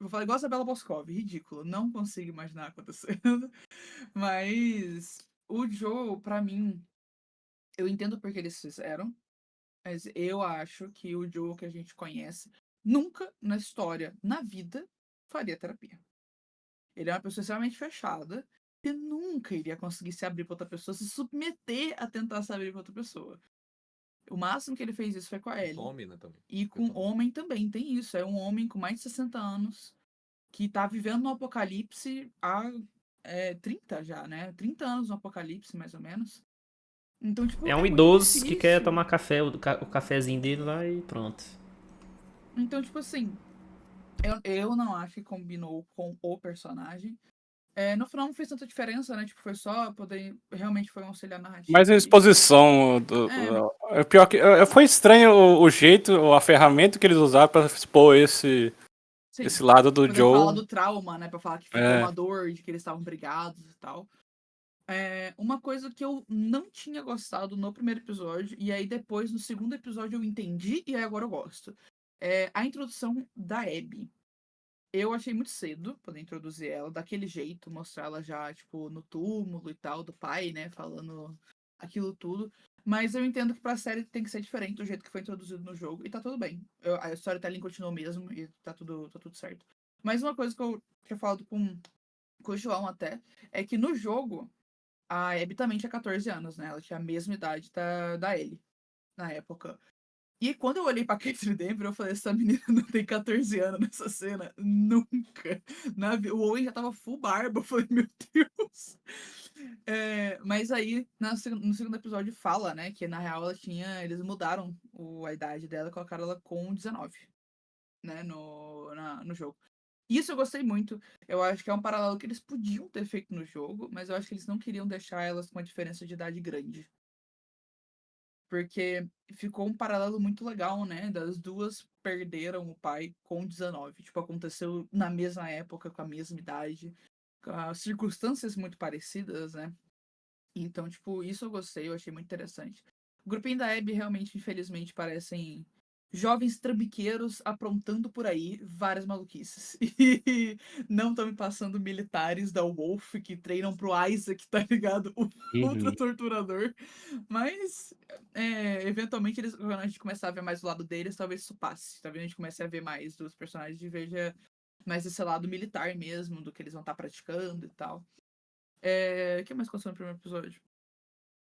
S3: Vou falar igual a Isabela Boscov, ridículo. Não consigo imaginar acontecendo. Mas o Joe, pra mim, eu entendo porque eles fizeram. Mas eu acho que o Joe que a gente conhece nunca na história, na vida, faria terapia. Ele é uma pessoa extremamente fechada e nunca iria conseguir se abrir pra outra pessoa, se submeter a tentar se abrir pra outra pessoa. O máximo que ele fez isso foi com a Ellie.
S4: Homem, né, também.
S3: E com homem também, tem isso. É um homem com mais de 60 anos que tá vivendo no apocalipse há 30 já, né? 30 anos no apocalipse, mais ou menos. Então, tipo,
S1: É um
S3: muito
S1: idoso que
S3: difícil.
S1: quer tomar café, o cafezinho dele lá e pronto.
S3: Então, tipo assim, eu não acho que combinou com o personagem. No final não fez tanta diferença, né? Tipo, foi só poder. Realmente foi um auxiliar narrativo.
S2: Mas a
S3: ali.
S2: exposição é pior que foi estranho o jeito, a ferramenta que eles usaram pra expor esse
S3: Sim.
S2: lado do
S3: Poder falar
S2: Joe.
S3: do trauma, né? Pra falar que ficou uma dor, de que eles estavam brigados e tal. Uma coisa que eu não tinha gostado no primeiro episódio, e aí depois, no segundo episódio, eu entendi, e aí agora eu gosto. É a introdução da Abby. Eu achei muito cedo poder introduzir ela daquele jeito, mostrar ela já, tipo, no túmulo e tal, do pai, né, falando aquilo tudo. Mas eu entendo que pra série tem que ser diferente do jeito que foi introduzido no jogo, e tá tudo bem. A storytelling continuou mesmo, e tá tudo certo. Mas uma coisa que eu tinha falado com o João até, é que no jogo, a Abby também tinha 14 anos, né? Ela tinha a mesma idade da Ellie, na época. E quando eu olhei pra Caitlyn Denver, eu falei, essa menina não tem 14 anos nessa cena. Nunca. O Owen já tava full barba. Eu falei, meu Deus. Mas aí, no segundo episódio, fala, né? Que na real eles mudaram a idade dela e colocaram ela com 19, né? No jogo. Isso eu gostei muito. Eu acho que é um paralelo que eles podiam ter feito no jogo, mas eu acho que eles não queriam deixar elas com uma diferença de idade grande. Porque ficou um paralelo muito legal, né? Das duas perderam o pai com 19. Tipo, aconteceu na mesma época, com a mesma idade, com as circunstâncias muito parecidas, né? Então, tipo, isso eu gostei, eu achei muito interessante. O grupinho da Abby realmente, infelizmente, parecem jovens trambiqueiros aprontando por aí várias maluquices. E não estão me passando militares da Wolf que treinam pro Isaac, tá ligado? O ultra torturador. Mas, eventualmente, quando a gente começar a ver mais o lado deles, talvez isso passe. Talvez a gente comece a ver mais dos personagens e veja mais esse lado militar mesmo, do que eles vão estar praticando e tal. O que mais aconteceu no primeiro episódio?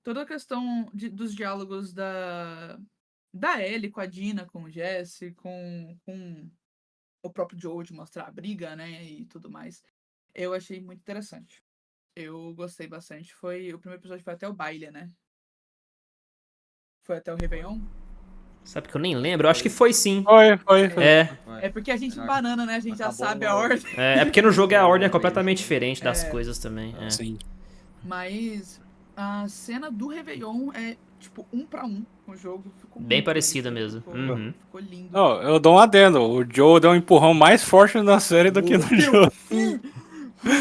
S3: Toda a questão dos diálogos da Ellie com a Dina, com o Jesse, com o próprio Joel de mostrar a briga, né, e tudo mais. Eu achei muito interessante. Eu gostei bastante. O primeiro episódio foi até o baile, né? Foi até o Réveillon.
S1: Sabe que eu nem lembro? Eu acho que foi sim.
S2: Foi.
S3: É porque a gente banana, né? A gente já
S4: Acabou
S3: sabe a
S4: no-
S3: ordem.
S1: É porque no jogo a ordem é
S4: no
S1: completamente
S4: Rage, né?
S1: diferente das coisas também.
S2: Sim.
S3: Mas a cena do Réveillon é, tipo, 1-1 com o jogo. Ficou
S1: Bem
S3: muito
S1: parecida
S3: bonito,
S1: mesmo.
S3: Ficou,
S1: Uhum.
S3: ficou lindo.
S2: Não, eu dou um adendo. O Joe deu um empurrão mais forte na série do que no jogo.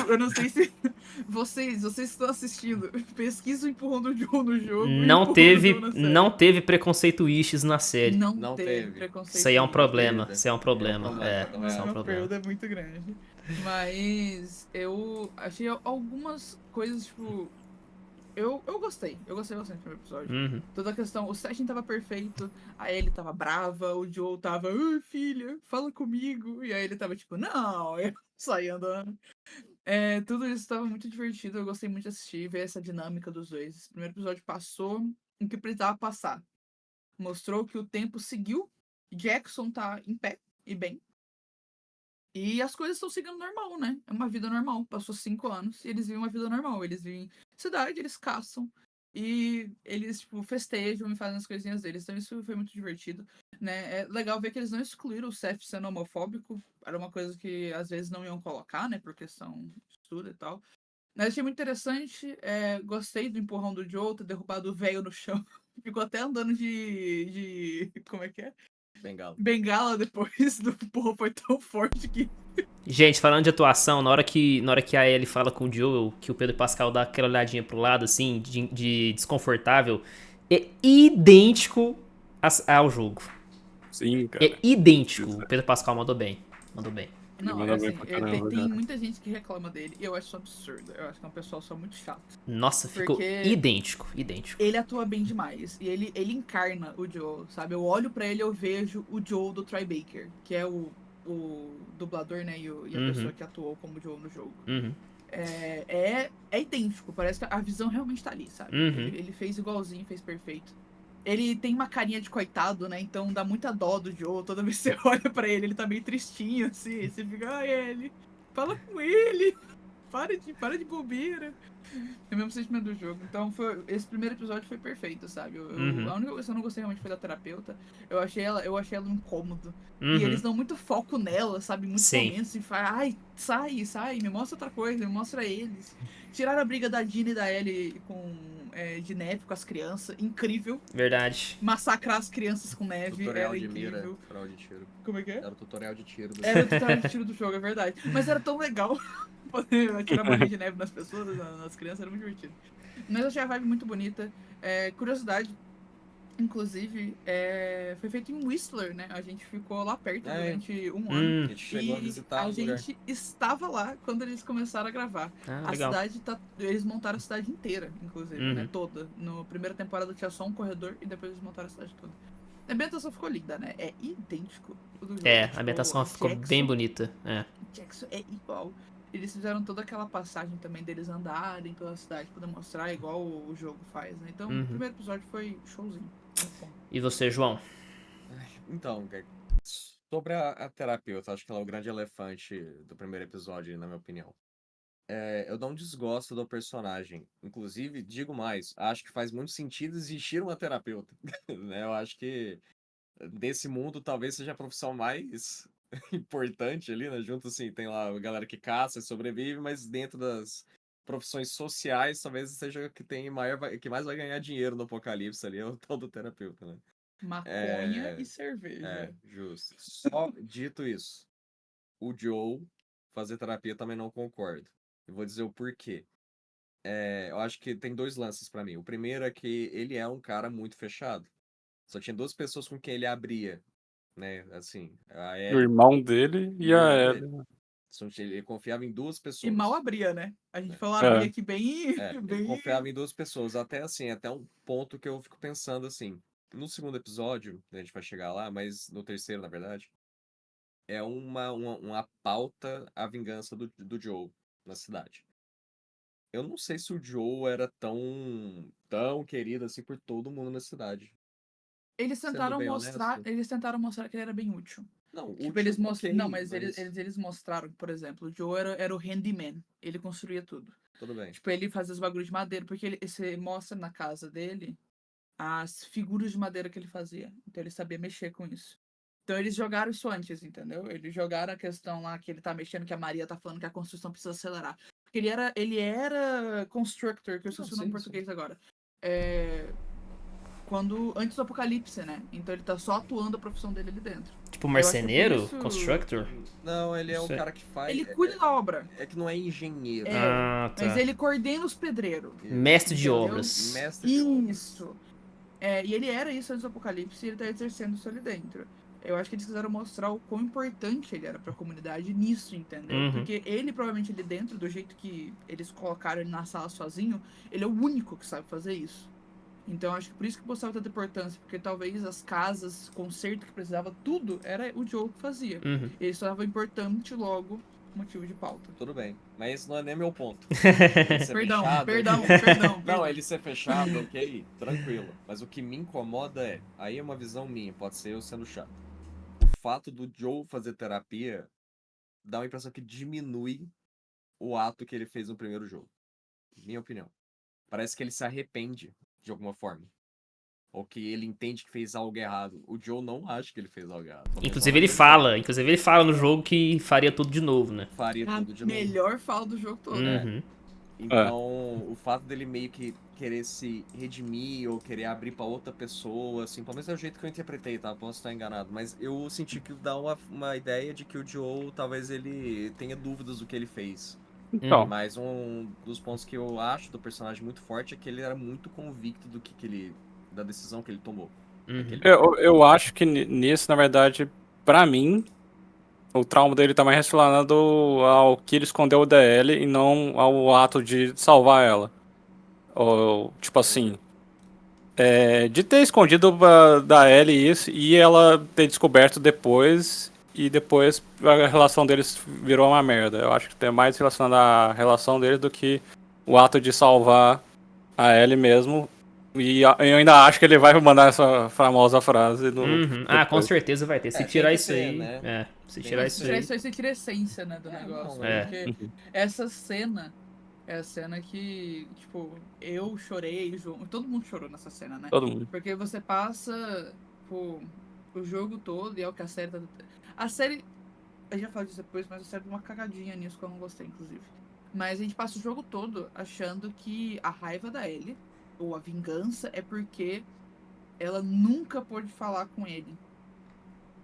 S3: Eu não sei se vocês estão assistindo. Pesquisa o empurrão do Joe no jogo e o
S1: Não
S3: empurrão do Joe
S1: teve,
S3: na série.
S1: não teve preconceito issues na série.
S3: Não
S4: teve.
S3: teve preconceito.
S1: Isso aí é um problema.
S4: perda.
S1: Isso é um problema.
S4: tá vendo?
S1: Isso é um
S3: Uma
S1: problema.
S3: perda muito grande. Mas eu achei algumas coisas, tipo. Eu gostei. Eu gostei bastante do primeiro episódio.
S1: Uhum.
S3: Toda a questão, o setting tava perfeito, a Ellie tava brava, o Joel tava, ai filha, fala comigo. E aí ele tava tipo, não, eu saí andando. Tudo isso tava muito divertido, eu gostei muito de assistir, ver essa dinâmica dos dois. Esse primeiro episódio passou o que precisava passar. Mostrou que o tempo seguiu, Jackson tá em pé e bem. E as coisas estão seguindo normal, né? É uma vida normal. Passou 5 anos e eles vivem uma vida normal. Eles vivem em cidade, eles caçam. E eles, tipo, festejam e fazem as coisinhas deles. Então isso foi muito divertido, né? É legal ver que eles não excluíram o Seth sendo homofóbico. Era uma coisa que às vezes não iam colocar, né? Por questão de estudo e tal. Mas achei muito interessante. Gostei do empurrão do Joe, ter derrubado o velho no chão. Ficou até andando de. Como é que é? Bengala depois do empurrão foi tão forte que.
S1: Gente, falando de atuação, na hora que a Ellie fala com o Joel, que o Pedro Pascal dá aquela olhadinha pro lado, assim, de desconfortável, é idêntico ao jogo.
S2: Sim, cara.
S1: É idêntico. O Pedro Pascal mandou bem. Mandou bem.
S3: Não,
S2: manda bem
S3: assim,
S2: pra caramba,
S3: tem
S2: cara.
S3: muita gente que reclama dele e eu acho isso absurdo. Eu acho que é um pessoal só muito chato.
S1: Nossa, ficou
S3: Porque
S1: idêntico.
S3: ele atua bem demais. E ele encarna o Joel, sabe? Eu olho pra ele e eu vejo o Joel do Troy Baker, que é o dublador, né? E a pessoa que atuou como Joel no jogo.
S1: Uhum.
S3: É idêntico. Parece que a visão realmente tá ali, sabe?
S1: Uhum.
S3: Ele fez igualzinho, fez perfeito. Ele tem uma carinha de coitado, né? Então dá muita dó do Joe. Toda vez que você olha pra ele, ele tá meio tristinho, assim. Você fica, ai, ele, fala com ele. Para de bobeira. É o mesmo sentimento do jogo. Então, esse primeiro episódio foi perfeito, sabe? A única coisa que eu não gostei realmente foi da terapeuta. Eu achei ela um incômodo. E eles dão muito foco nela, sabe? Muitos
S1: Sim.
S3: momentos e falam, ai, sai, me mostra outra coisa, me mostra eles. Tiraram a briga da Dina e da Ellie de neve com as crianças. Incrível.
S1: Verdade.
S3: Massacrar as crianças com neve
S4: Tutorial
S3: era
S4: de mira,
S3: incrível.
S4: tutorial de tiro.
S3: Como é que é?
S4: Era o tutorial de tiro.
S3: Era o tutorial de tiro do jogo, é verdade. Mas era tão legal poder atirar bolinha de neve nas pessoas, nas crianças, era muito divertido. Mas eu achei a vibe muito bonita. Curiosidade, inclusive, foi feito em Whistler, né? A gente ficou lá perto durante um ano.
S4: A gente chegou a visitar
S3: a
S4: o lugar.
S3: gente estava lá quando eles começaram a gravar. A
S1: Legal.
S3: cidade eles montaram a cidade inteira, inclusive, né? Toda. Na primeira temporada tinha só um corredor e depois eles montaram a cidade toda. A ambientação ficou linda, né? É idêntico o do jogo.
S1: A ambientação ficou bem bonita.
S3: Jackson é igual. Eles fizeram toda aquela passagem também deles andarem pela cidade, poder mostrar igual o jogo faz, né? Então, o primeiro episódio foi showzinho. Muito bom.
S1: E você, João?
S4: Então, sobre a terapeuta, acho que ela é o grande elefante do primeiro episódio, na minha opinião. Eu não desgosto do personagem. Inclusive, digo mais, acho que faz muito sentido existir uma terapeuta. Né? Eu acho que desse mundo talvez seja a profissão mais importante ali, né? Junto assim, tem lá a galera que caça e sobrevive, mas dentro das profissões sociais, talvez seja a que tem que mais vai ganhar dinheiro no apocalipse ali, é o tal do terapeuta, né?
S3: Maconha e cerveja.
S4: Justo. Só dito isso, o Joe fazer terapia também não concordo. Eu vou dizer o porquê. Eu acho que tem dois lances pra mim. O primeiro é que ele é um cara muito fechado. Só tinha duas pessoas com quem ele abria, né? Assim, a
S2: O
S4: Ellie
S2: irmão dele
S4: e
S2: e
S4: o
S2: a
S4: irmão
S2: Ellie.
S4: dele. Ele confiava em duas
S3: E
S4: pessoas.
S3: mal abria, né? A gente falou abrir aqui bem.
S4: Ele
S3: bem...
S4: confiava em duas pessoas. Até assim, até um ponto que eu fico pensando assim. No segundo episódio, a gente vai chegar lá, mas no terceiro, na verdade, é uma pauta a vingança do Joe na cidade. Eu não sei se o Joe era tão querido assim por todo mundo na cidade.
S3: Eles
S4: Sendo
S3: tentaram
S4: bem
S3: mostrar.
S4: honesto.
S3: Eles tentaram mostrar que ele era bem útil.
S4: Não,
S3: Tipo,
S4: útil,
S3: eles mostraram. Não,
S4: ok,
S3: mas eles mostraram que, por exemplo, o Joe era o handyman. Ele construía tudo.
S4: tudo bem.
S3: Tipo, ele fazia os bagulhos de madeira, porque você mostra na casa dele as figuras de madeira que ele fazia. Então ele sabia mexer com isso. Então eles jogaram isso antes, entendeu? Eles jogaram a questão lá que ele tá mexendo, que a Maria tá falando que a construção precisa acelerar. Porque ele era constructor, que eu esqueci o nome em português agora. Antes do apocalipse, né? Então ele tá só atuando a profissão dele ali dentro.
S1: Tipo marceneiro?
S3: Eu acho que por isso-
S1: Constructor?
S4: Não, ele é
S1: Não
S4: um
S1: sei.
S4: cara que faz.
S3: Ele cuida da obra.
S4: É que não é engenheiro.
S1: Ah, tá.
S3: Mas ele coordena os pedreiros.
S1: Mestre de
S3: Entendeu?
S1: obras.
S4: Mestre de obras.
S3: Isso. E ele era isso antes do apocalipse e ele tá exercendo isso ali dentro. Eu acho que eles quiseram mostrar o quão importante ele era pra comunidade nisso, entendeu?
S1: Uhum.
S3: Porque ele, provavelmente, ali dentro, do jeito que eles colocaram ele na sala sozinho, ele é o único que sabe fazer isso. Então, acho que por isso que mostrava tanta importância, porque talvez as casas, conserto que precisava, tudo, era o Joe que fazia.
S1: Uhum.
S3: Ele só estava importante, logo, motivo de pauta.
S4: Tudo bem. Mas esse não é nem meu ponto. Ele ser
S3: Perdão,
S4: fechado-
S3: perdão.
S4: Não, ele ser fechado, ok, tranquilo. Mas o que me incomoda aí é uma visão minha, pode ser eu sendo chato. O fato do Joe fazer terapia dá uma impressão que diminui o ato que ele fez no primeiro jogo. Minha opinião. Parece que ele se arrepende de alguma forma. Ou que ele entende que fez algo errado. O Joe não acha que ele fez algo errado.
S1: Inclusive ele fala no jogo que faria tudo de novo, né?
S4: Faria
S3: A
S4: tudo de novo.
S3: melhor fala do jogo todo.
S1: Uhum.
S4: Então, o fato dele meio que querer se redimir ou querer abrir pra outra pessoa, assim, pelo menos é o jeito que eu interpretei, tá? Posso estar enganado, mas eu senti que dá uma ideia de que o Joe, talvez ele tenha dúvidas do que ele fez.
S2: Então,
S4: Mas um dos pontos que eu acho do personagem muito forte é que ele era muito convicto da decisão que ele tomou.
S1: Uhum.
S2: eu acho que nisso, na verdade, pra mim, o trauma dele tá mais relacionado ao que ele escondeu da Ellie e não ao ato de salvar ela. Ou, tipo assim, de ter escondido da Ellie isso e ela ter descoberto depois e depois a relação deles virou uma merda. Eu acho que é mais relacionado à relação deles do que o ato de salvar a Ellie mesmo E eu ainda acho que ele vai mandar essa famosa frase no.
S1: Uhum. Ah, com
S2: depois.
S1: certeza vai ter. Se
S4: tem
S1: tirar
S4: que
S1: isso
S4: ter,
S1: aí.
S4: né?
S1: Se
S4: Tem
S1: tirar
S4: que
S1: isso
S3: Se
S4: ter.
S3: tirar
S1: aí.
S3: isso aí, você tira a essência, né, do negócio.
S4: Não,
S1: É.
S3: Porque essa cena é a cena que, tipo, eu chorei, o João, todo mundo chorou nessa cena, né?
S2: Todo mundo.
S3: Porque você passa, tipo, o jogo todo e é o que a série tá... A série, a gente já falou disso depois, mas a série deu uma cagadinha nisso que eu não gostei, inclusive. Mas a gente passa o jogo todo achando que a raiva da Ellie, ou a vingança, é porque ela nunca pôde falar com ele.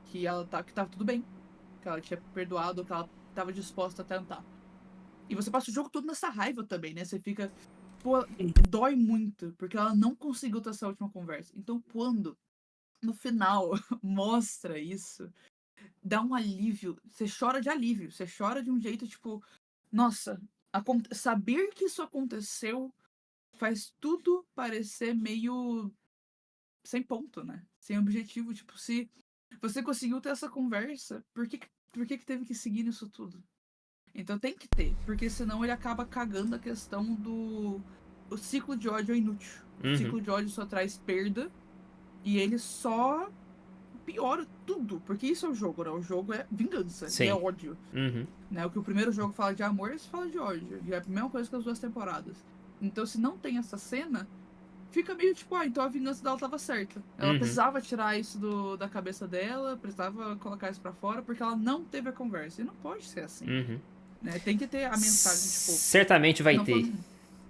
S3: Que tava tudo bem. Que ela tinha perdoado, que ela tava disposta a tentar. E você passa o jogo todo nessa raiva também, né? Você fica. Pô, dói muito, porque ela não conseguiu ter essa última conversa. Então, quando no final mostra isso, dá um alívio. Você chora de alívio. Você chora de um jeito tipo, nossa, saber que isso aconteceu faz tudo parecer meio sem ponto, né? Sem objetivo. Tipo, se você conseguiu ter essa conversa, por que teve que seguir nisso tudo? Então tem que ter, porque senão ele acaba cagando a questão do. O ciclo de ódio é inútil. O
S1: Uhum.
S3: ciclo de ódio só traz perda e ele só piora tudo. Porque isso é o jogo, né? O jogo é vingança e é
S1: Sim.
S3: ódio.
S1: Uhum.
S3: Né? O que o primeiro jogo fala de amor, esse fala de ódio. E é a mesma coisa que as duas temporadas. Então se não tem essa cena, fica meio tipo, então a vingança dela tava certa. Ela
S1: Uhum.
S3: precisava tirar isso da cabeça dela, precisava colocar isso pra fora, porque ela não teve a conversa. E não pode ser assim.
S1: Uhum.
S3: Né? Tem que ter a mensagem, tipo,
S1: Certamente vai
S3: não
S1: ter.
S3: foi.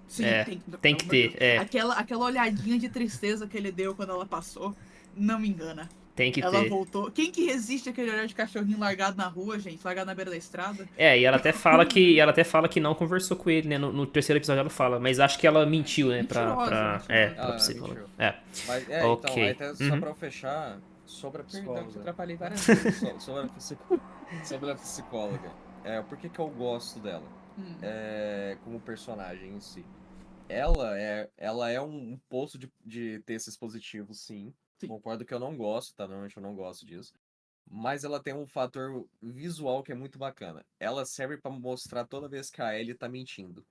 S3: Sim,
S1: É,
S3: tem,
S1: tem
S3: pelo
S1: que
S3: amor de
S1: ter.
S3: Deus.
S1: É,
S3: Aquela olhadinha de tristeza que ele deu quando ela passou, não me engana.
S1: tem que
S3: Ela
S1: ter.
S3: voltou. Quem que resiste àquele olhar de cachorrinho largado na rua, gente? Largado na beira da estrada?
S1: E ela até fala que não conversou com ele, né? No terceiro episódio ela fala, mas acho que ela mentiu, né?
S3: Mentirosa, mentirosa.
S1: Pra
S4: Ah,
S1: psicóloga.
S4: mentiu.
S1: É.
S4: Mas, então, aí
S1: Ok.
S4: até só
S1: Uhum.
S4: pra eu fechar, sobre a
S3: Perdão, te
S4: psicóloga.
S3: atrapalhei várias vezes.
S4: Sobre a psicóloga. Por que que eu gosto dela?
S3: Hum,
S4: Como personagem em si. Ela é um poço de textos positivos, sim.
S3: sim.
S4: Concordo que eu não gosto, tá? Normalmente eu não gosto disso. Mas ela tem um fator visual que é muito bacana. Ela serve pra mostrar toda vez que a Ellie tá mentindo.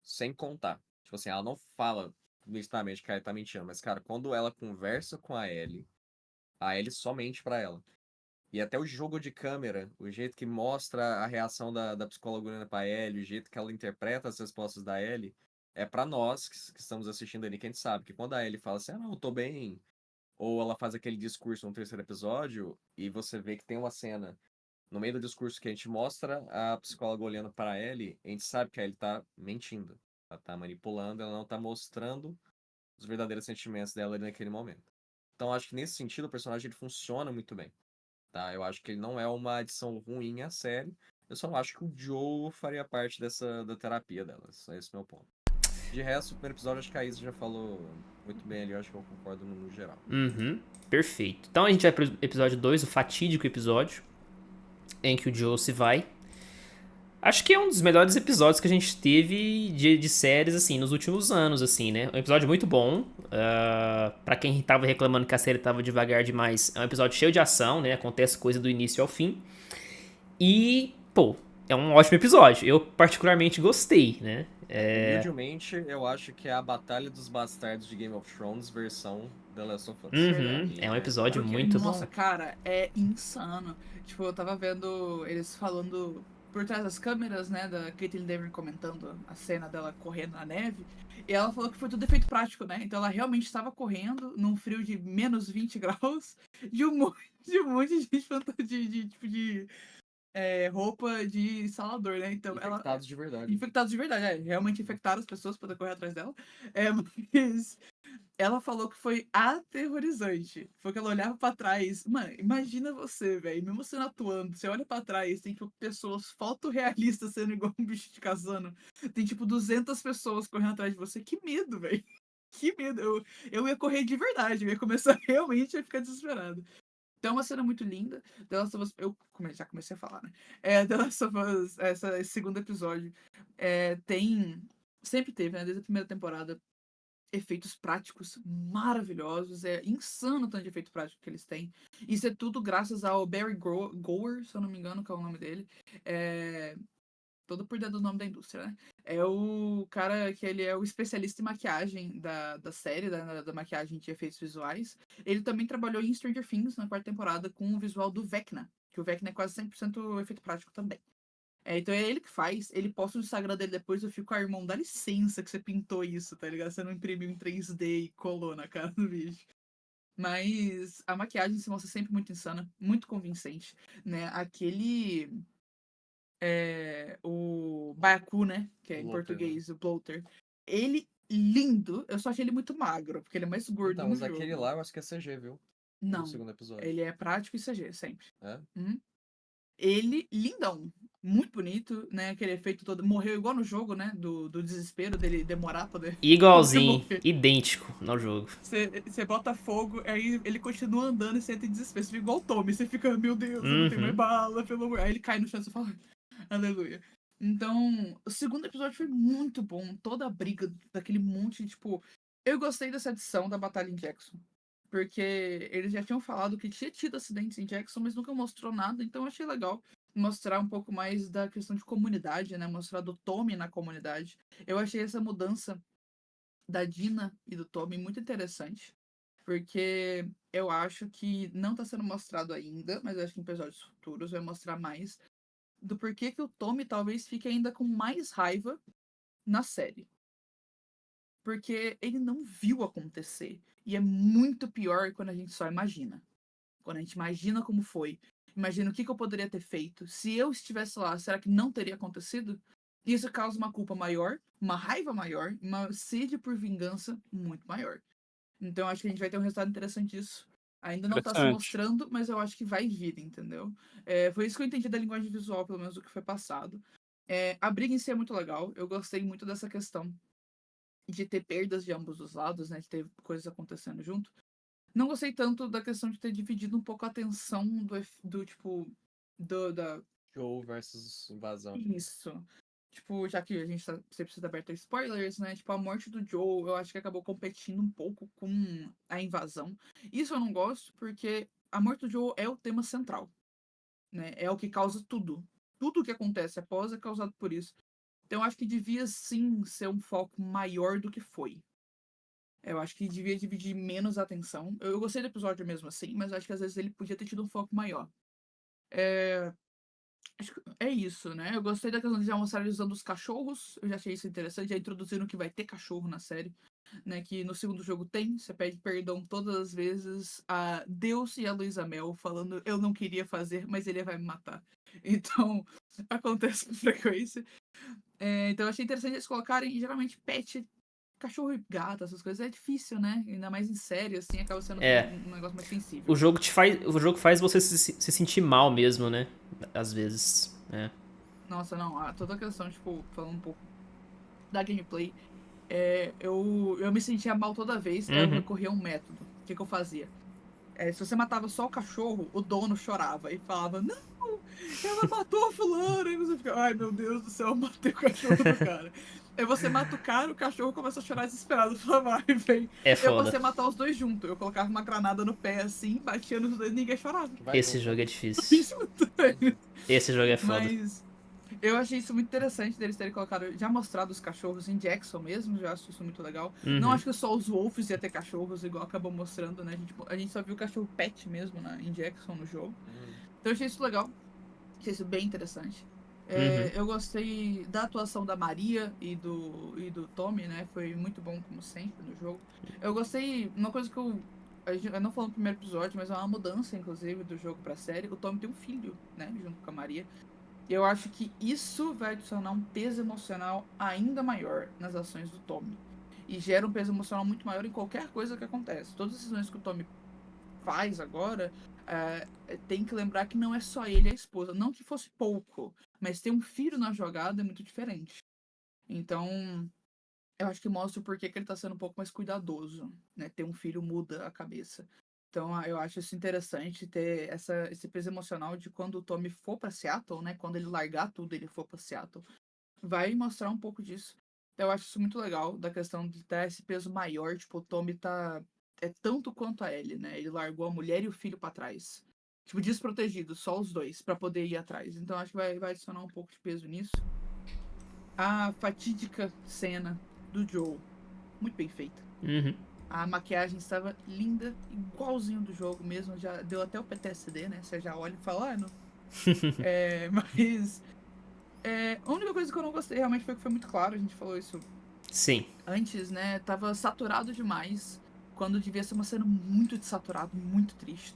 S4: Sem contar. Tipo assim, ela não fala explicitamente que a Ellie tá mentindo, mas, cara, quando ela conversa com a Ellie só mente pra ela. E até o jogo de câmera, o jeito que mostra a reação da psicóloga olhando pra Ellie, o jeito que ela interpreta as respostas da Ellie, é pra nós que estamos assistindo ali, que a gente sabe que quando a Ellie fala assim, não, eu tô bem, ou ela faz aquele discurso no terceiro episódio, e você vê que tem uma cena no meio do discurso que a gente mostra a psicóloga olhando para Ellie, a gente sabe que a Ellie tá mentindo. Ela tá manipulando, ela não tá mostrando os verdadeiros sentimentos dela ali naquele momento. Então acho que nesse sentido o personagem ele funciona muito bem. Tá? Eu acho que ele não é uma adição ruim à série. Eu só não acho que o Joe faria parte da terapia dela. Esse é o meu ponto. De resto, o primeiro episódio, acho que a Isa já falou muito bem ali. Eu acho que eu concordo no geral.
S1: Uhum. Perfeito. Então a gente vai pro episódio 2, o fatídico episódio, em que o Joe se vai. Acho que é um dos melhores episódios que a gente teve de séries, assim, nos últimos anos, assim, né? Um episódio muito bom. Pra quem tava reclamando que a série tava devagar demais, é um episódio cheio de ação, né? Acontece coisa do início ao fim. E, pô, é um ótimo episódio. Eu particularmente gostei, né?
S4: Humildemente, eu acho que é a Batalha dos Bastardos de Game of Thrones versão The Last of Us.
S1: Uhum,
S4: E
S1: é um episódio
S3: Porque,
S1: muito
S3: nossa,
S1: bom.
S3: cara, é insano. Tipo, eu tava vendo eles falando por trás das câmeras, né, da Caitlyn Dever comentando a cena dela correndo na neve. E ela falou que foi tudo efeito prático, né? Então ela realmente estava correndo num frio de menos 20 graus de um monte de gente tipo de roupa de instalador, né? Então ela.
S4: infectados de verdade.
S3: Infectados de verdade, realmente infectaram as pessoas para correr atrás dela. Mas ela falou que foi aterrorizante. Foi que ela olhava pra trás. Mano, imagina você, velho. Mesmo você não atuando, você olha pra trás, tem tipo pessoas fotorrealistas sendo igual um bicho de casano. Tem tipo 200 pessoas correndo atrás de você. Que medo, velho. Que medo. Eu ia correr de verdade. Eu ia começar realmente a ficar desesperado. Então é uma cena muito linda. The Last of Us, já comecei a falar, né? The Last of Us, esse segundo episódio, tem. Sempre teve, né? Desde a primeira temporada efeitos práticos maravilhosos. É insano o tanto de efeito prático que eles têm. Isso é tudo graças ao Barry Gower, se eu não me engano, que é o nome dele. todo por dentro do nome da indústria, né? É o cara que ele é o especialista em maquiagem da série, da maquiagem de efeitos visuais. Ele também trabalhou em Stranger Things na 4ª temporada com o visual do Vecna, que o Vecna é quase 100% efeito prático também. Então é ele que faz, ele posta no Instagram dele depois, eu fico, irmão, dá licença que você pintou isso, tá ligado? Você não imprimiu em 3D e colou na cara do vídeo. Mas a maquiagem se mostra sempre muito insana, muito convincente, né? O Baiacu, né? Que é em
S4: Bloater, né?
S3: português, o Bloater. Ele, lindo, eu só achei ele muito magro, porque ele é mais gordo
S4: Então,
S3: no
S4: mas
S3: jogo.
S4: aquele lá eu acho que é CG, viu? No
S3: Não,
S4: segundo episódio.
S3: ele é prático e CG, sempre.
S4: É?
S3: Ele, lindão, muito bonito, né? Aquele efeito todo. Morreu igual no jogo, né? Do desespero dele demorar pra poder
S1: Igualzinho,
S3: morrer.
S1: idêntico no jogo.
S3: Você bota fogo, aí ele continua andando e você entra em desespero. Você fica igual o Tommy, você fica, meu Deus, eu não tenho mais
S1: Uhum.
S3: bala, pelo amor. Aí ele cai no chão e você fala, aleluia. Então, o segundo episódio foi muito bom. Toda a briga daquele monte, tipo. Eu gostei dessa edição da Batalha em Jackson. Porque eles já tinham falado que tinha tido acidentes em Jackson, mas nunca mostrou nada, então eu achei legal mostrar um pouco mais da questão de comunidade, né? Mostrar do Tommy na comunidade. Eu achei essa mudança da Dina e do Tommy muito interessante, porque eu acho que não tá sendo mostrado ainda, mas eu acho que em episódios futuros vai mostrar mais do porquê que o Tommy talvez fique ainda com mais raiva na série. Porque ele não viu acontecer. E é muito pior quando a gente só imagina. Quando a gente imagina como foi. Imagina o que eu poderia ter feito. Se eu estivesse lá, será que não teria acontecido? Isso causa uma culpa maior, uma raiva maior, uma sede por vingança muito maior. Então acho que a gente vai ter um resultado interessante disso. Ainda não tá se
S2: Interessante.
S3: mostrando, mas eu acho que vai vir, entendeu? Foi isso que eu entendi da linguagem visual, pelo menos do que foi passado. A briga em si é muito legal. Eu gostei muito dessa questão de ter perdas de ambos os lados, né? De ter coisas acontecendo junto. Não gostei tanto da questão de ter dividido um pouco a atenção do tipo. Da.
S4: Show versus invasão.
S3: Isso. Tipo, já que a gente sempre precisa aberto a spoilers, né? Tipo, a morte do Joe, eu acho que acabou competindo um pouco com a invasão. Isso eu não gosto, porque a morte do Joe é o tema central, né? É o que causa tudo. Tudo que acontece após é causado por isso. Então, eu acho que devia sim ser um foco maior do que foi. Eu acho que devia dividir menos a atenção. Eu gostei do episódio mesmo assim, mas acho que às vezes ele podia ter tido um foco maior. Acho que é isso, né? Eu gostei da questão de já mostrar eles usando os cachorros. Eu já achei isso interessante. Já introduziram que vai ter cachorro na série, né? Que no segundo jogo tem. Você pede perdão todas as vezes a Deus e a Luísa Mel falando eu não queria fazer, mas ele vai me matar. Então, acontece com frequência. Então eu achei interessante eles colocarem, geralmente, pet, cachorro e gato, essas coisas. É difícil, né? Ainda mais em série, assim, acaba sendo
S1: É.
S3: um negócio mais sensível.
S1: O jogo faz você se sentir mal mesmo, né? Às vezes. É.
S3: Nossa, não, toda a questão, tipo, falando um pouco da gameplay, eu me sentia mal toda vez, aí eu
S1: Uhum.
S3: recorria a um método. O que eu fazia? Se você matava só o cachorro, o dono chorava e falava, não, ela matou a fulana. E você fica, ai meu Deus do céu, eu matei o cachorro do cara. Aí você mata o cachorro começa a chorar desesperado, fala, vai, vem.
S1: É
S3: Eu
S1: foda.
S3: passei a matar os dois juntos. Eu colocava uma granada no pé assim, batia nos dois e ninguém chorava.
S4: Vai
S1: Esse
S4: junto,
S1: jogo
S4: né?
S1: é difícil.
S3: Isso também.
S1: Esse jogo é foda.
S3: Mas eu achei isso muito interessante deles terem colocado, já mostrado os cachorros em Jackson mesmo, já acho isso muito legal. Não
S1: Uhum.
S3: acho que só os Wolves ia ter cachorros, igual acabou mostrando, né? A gente só viu o cachorro pet mesmo em Jackson no jogo. Então eu achei isso legal, achei isso bem interessante.
S1: Uhum.
S3: Eu gostei da atuação da Maria e do Tommy, né? Foi muito bom, como sempre, no jogo. Eu gostei, uma coisa que eu não falei no primeiro episódio, mas é uma mudança, inclusive, do jogo pra série. O Tommy tem um filho, né? Junto com a Maria. E eu acho que isso vai adicionar um peso emocional ainda maior nas ações do Tommy. E gera um peso emocional muito maior em qualquer coisa que acontece. Todas as decisões que o Tommy faz agora, tem que lembrar que não é só ele e a esposa. Não que fosse pouco, mas ter um filho na jogada é muito diferente. Então, eu acho que mostra o porquê que ele tá sendo um pouco mais cuidadoso, né? Ter um filho muda a cabeça. Então, eu acho isso interessante ter esse peso emocional de quando o Tommy for pra Seattle, né? Quando ele largar tudo, ele for pra Seattle. Vai mostrar um pouco disso. Eu acho isso muito legal, da questão de ter esse peso maior. Tipo, o Tommy tá. É tanto quanto a Ellie, né? Ele largou a mulher e o filho pra trás. Tipo, desprotegido, só os dois, pra poder ir atrás. Então, acho que vai adicionar um pouco de peso nisso. A fatídica cena do Joel. Muito bem feita.
S1: Uhum.
S3: A maquiagem estava linda, igualzinho do jogo mesmo. Já deu até o PTSD, né? Você já olha e fala, não. Mas a única coisa que eu não gostei realmente foi que foi muito claro, a gente falou isso
S1: Sim.
S3: antes, né? Tava saturado demais. Quando devia ser uma cena muito desaturada, muito triste.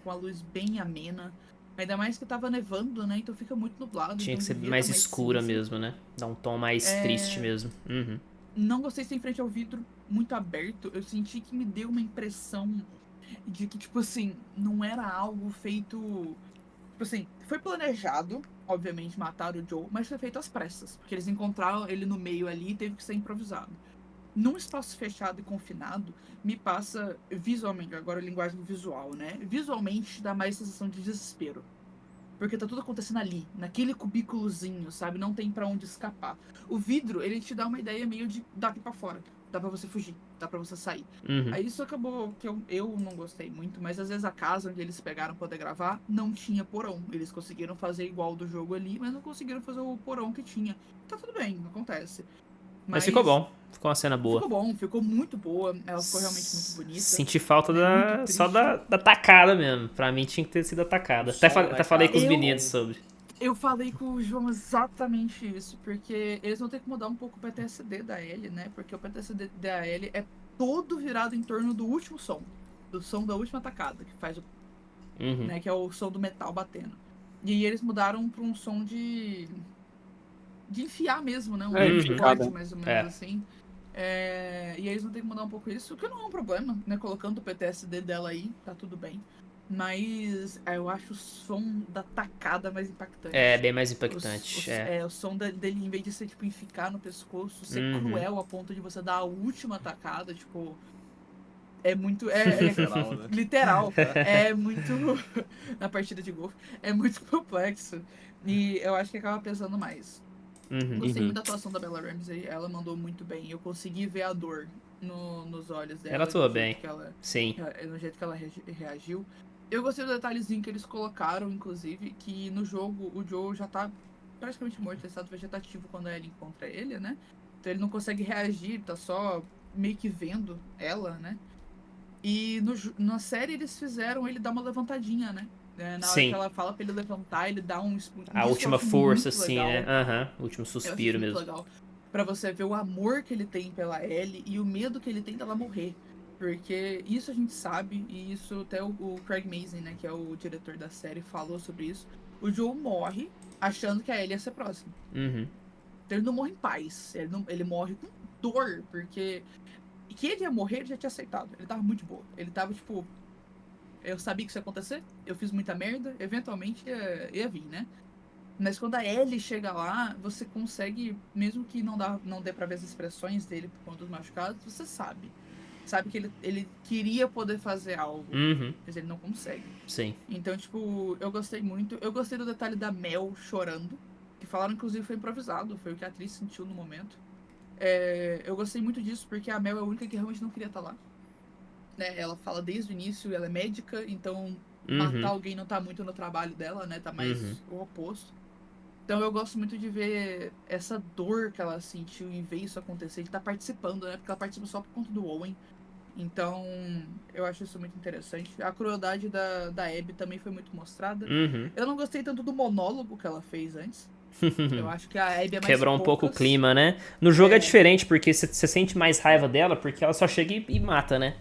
S3: Com a luz bem amena. Ainda mais que tava nevando, né? Então fica muito nublado.
S1: Tinha
S3: Então
S1: que ser
S3: devia
S1: mais
S3: tá mais
S1: escura
S3: cinza.
S1: mesmo, né? Dá um tom mais triste mesmo. Uhum.
S3: Não gostei de ser em frente ao vidro muito aberto. Eu senti que me deu uma impressão de que, tipo assim, não era algo feito. Tipo assim, foi planejado, obviamente, matar o Joe, mas foi feito às pressas. Porque eles encontraram ele no meio ali e teve que ser improvisado. Num espaço fechado e confinado, me passa visualmente, agora a linguagem visual, né? Visualmente dá mais sensação de desespero. Porque tá tudo acontecendo ali, naquele cubículozinho, sabe? Não tem pra onde escapar. O vidro, ele te dá uma ideia meio de daqui pra fora. Dá pra você fugir, dá pra você sair.
S1: Uhum.
S3: Aí isso acabou que eu não gostei muito, mas às vezes a casa onde eles pegaram pra poder gravar não tinha porão. Eles conseguiram fazer igual do jogo ali, mas não conseguiram fazer o porão que tinha. Tá tudo bem, acontece.
S1: Mas ficou bom. Ficou uma cena boa.
S3: Ficou bom, ficou muito boa. Ela ficou realmente muito bonita.
S1: Senti falta
S3: Né? Muito
S1: só
S3: triste.
S1: da tacada mesmo. Pra mim tinha que ter sido a tacada.
S4: O som, né,
S1: Até falei com os
S3: cara?
S1: meninos sobre.
S3: Eu falei com o João exatamente isso, porque eles vão ter que mudar um pouco o PTSD da Ellie, né? Porque o PTSD da Ellie é todo virado em torno do último som. Do som da última tacada, que faz o.
S1: Uhum.
S3: Né, que é o som do metal batendo. E aí eles mudaram pra um som de. De enfiar mesmo, né? Um
S2: Enfiada.
S3: corte, mais ou menos assim. E aí eles vão ter que mudar um pouco isso, que não é um problema, né? Colocando o PTSD dela aí, tá tudo bem. Mas eu acho o som da tacada mais impactante.
S1: É, bem mais impactante.
S3: O som dele, em vez de ser, tipo, enficar no pescoço, ser
S1: Uhum.
S3: cruel a ponto de você dar a última tacada, tipo. É muito.
S4: Literal, né?
S3: Literal. É muito. Na partida de golfe. É muito complexo. E eu acho que acaba pesando mais.
S1: Uhum.
S3: Gostei muito da atuação da Bella Ramsey. Ela mandou muito bem. Eu consegui ver a dor nos olhos dela.
S1: Ela atua
S3: do jeito
S1: bem.
S3: que ela,
S1: Sim.
S3: no jeito que ela reagiu. Eu gostei do detalhezinho que eles colocaram, inclusive, que no jogo o Joe já tá praticamente morto, em estado vegetativo quando a Ellie encontra ele, né? Então ele não consegue reagir, tá só meio que vendo ela, né? E na série eles fizeram ele dar uma levantadinha, né? Na hora que
S1: Sim.
S3: ela fala pra ele levantar, ele dá um.
S1: A
S3: Isso
S1: última
S3: eu acho
S1: força,
S3: muito
S1: assim,
S3: legal.
S1: né? Aham. O último
S3: Eu acho
S1: suspiro
S3: muito
S1: mesmo.
S3: legal. Pra você ver o amor que ele tem pela Ellie e o medo que ele tem dela morrer. Porque isso a gente sabe, e isso até o Craig Mazin, né, que é o diretor da série, falou sobre isso. O Joe morre achando que a Ellie ia ser próxima.
S1: Uhum.
S3: Então ele não morre em paz. Ele morre com dor, porque que ele ia morrer, ele já tinha aceitado. Ele tava muito de boa. Ele tava, tipo, eu sabia que isso ia acontecer, eu fiz muita merda, eventualmente ia vir, né? Mas quando a Ellie chega lá, você consegue, mesmo que não dê pra ver as expressões dele por conta dos machucados, você sabe. Sabe que ele queria poder fazer algo,
S1: Uhum.
S3: mas ele não consegue.
S1: Sim.
S3: Então, tipo, eu gostei muito. Eu gostei do detalhe da Mel chorando, que falaram, inclusive, foi improvisado, foi o que a atriz sentiu no momento. Eu gostei muito disso, porque a Mel é a única que realmente não queria estar lá. Né? Ela fala desde o início, ela é médica, então matar alguém não tá muito no trabalho dela, né? Tá mais o oposto. Então eu gosto muito de ver essa dor que ela sentiu em ver isso acontecer, de estar participando, né? Porque ela participa só por conta do Owen. Então, eu acho isso muito interessante. A crueldade da Abby também foi muito mostrada.
S1: Uhum.
S3: Eu não gostei tanto do monólogo que ela fez antes. Eu acho que a Abby é mais
S1: Quebrou um pouco o
S3: poucas.
S1: clima, né? No jogo é diferente, porque você sente mais raiva dela, porque ela só chega e mata, né?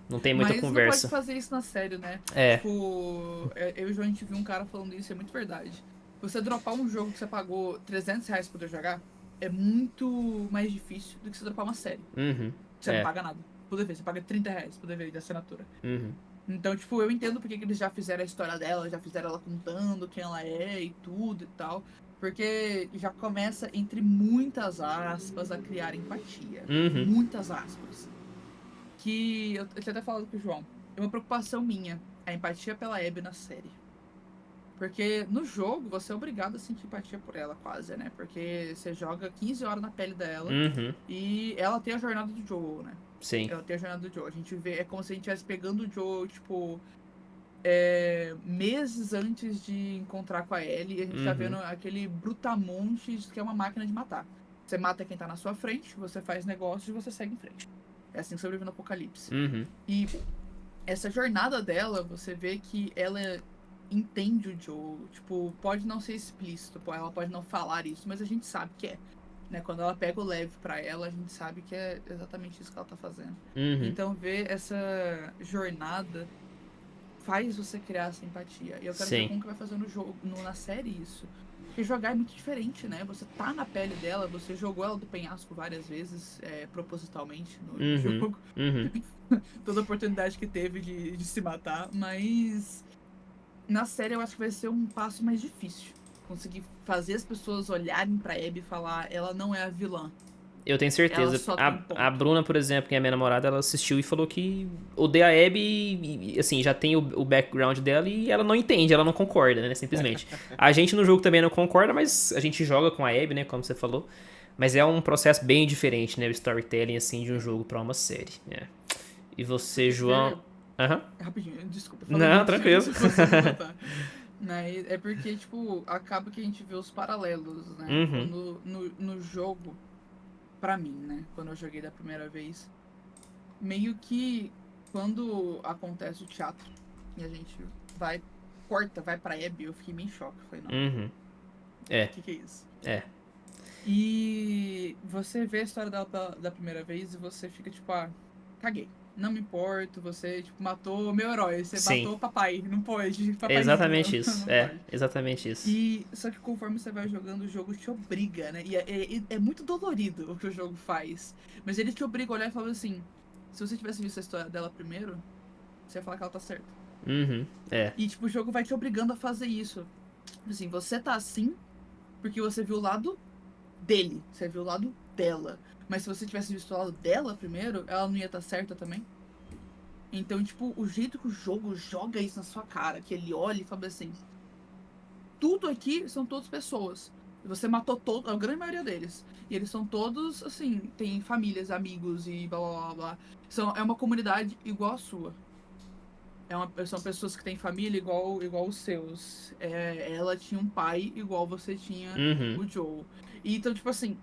S1: Não tem muita
S3: Mas
S1: conversa.
S3: não pode fazer isso na série, né?
S1: É.
S3: Tipo, eu e o João, a gente viu um cara falando isso, é muito verdade. Você dropar um jogo que você pagou R$300 pra poder jogar é muito mais difícil do que você dropar uma série.
S1: Uhum.
S3: Você não paga nada. Poder ver, você paga R$30 pra poder ver de assinatura.
S1: Uhum.
S3: Então, tipo, eu entendo porque que eles já fizeram a história dela, já fizeram ela contando quem ela é e tudo e tal. Porque já começa, entre muitas aspas, a criar empatia.
S1: Uhum.
S3: Muitas aspas. Que eu tinha até falado com o João. É uma preocupação minha, a empatia pela Abby na série. Porque no jogo você é obrigado a sentir empatia por ela, quase, né? Porque você joga 15 horas na pele dela e ela tem a jornada do Joel, né?
S1: Sim.
S3: Ela tem a jornada do Joel. A gente vê, é como se a gente estivesse pegando o Joel, tipo, meses antes de encontrar com a Ellie, a gente tá vendo aquele brutamontes que é uma máquina de matar. Você mata quem tá na sua frente, você faz negócios e você segue em frente. É assim que sobrevive no apocalipse.
S1: Uhum.
S3: E essa jornada dela, você vê que ela entende o Joe. Tipo, pode não ser explícito, ela pode não falar isso, mas a gente sabe que é. Né? Quando ela pega o Lev pra ela, a gente sabe que é exatamente isso que ela tá fazendo.
S1: Uhum.
S3: Então, ver essa jornada faz você criar simpatia. E eu quero ver
S1: Sim.
S3: como que vai fazer no jogo, na série isso. Porque jogar é muito diferente, né? Você tá na pele dela, você jogou ela do penhasco várias vezes, propositalmente no jogo. Toda oportunidade que teve de se matar, mas na série eu acho que vai ser um passo mais difícil. Conseguir fazer as pessoas olharem pra Abby e falar, ela não é a vilã.
S1: Eu tenho certeza.
S3: Ela só tem ponto.
S1: A Bruna, por exemplo, que é a minha namorada, ela assistiu e falou que odeia a Abby, e, assim, já tem o background dela e ela não entende, ela não concorda, né, simplesmente. A gente no jogo também não concorda, mas a gente joga com a Abby, né, como você falou. Mas é um processo bem diferente, né, o storytelling, assim, de um jogo pra uma série, né. E você, João... Aham.
S3: Rapidinho, desculpa.
S1: Não, tranquilo.
S3: Se você completar. Mas é porque, tipo, acaba que a gente vê os paralelos, né? Quando no jogo, pra mim, né? Quando eu joguei da primeira vez, meio que quando acontece o teatro e a gente vai pra Abby, eu fiquei meio em choque. Eu falei, não.
S1: É.
S3: O que é isso?
S1: É.
S3: E você vê a história dela da primeira vez e você fica tipo, caguei. Não me importo, você tipo, matou o meu herói, você
S1: Sim.
S3: matou o papai, não pode.
S1: É exatamente
S3: Papaizinho,
S1: isso.
S3: não
S1: É,
S3: pode.
S1: exatamente isso.
S3: E só que conforme você vai jogando, o jogo te obriga, né? E é muito dolorido o que o jogo faz. Mas ele te obriga a olhar e falar assim: se você tivesse visto a história dela primeiro, você ia falar que ela tá certa.
S1: É.
S3: E tipo, o jogo vai te obrigando a fazer isso. Assim, você tá assim porque você viu o lado dele, você viu o lado dela. Mas se você tivesse visto o lado dela primeiro, ela não ia estar certa também. Então, tipo, o jeito que o jogo joga isso na sua cara, que ele olha e fala assim: tudo aqui são todas pessoas. Você matou a grande maioria deles. E eles são todos, assim, têm famílias, amigos e blá blá blá blá. É uma comunidade igual a sua. São pessoas que têm família igual os seus. Ela tinha um pai igual você tinha o Joe. E, então, tipo assim,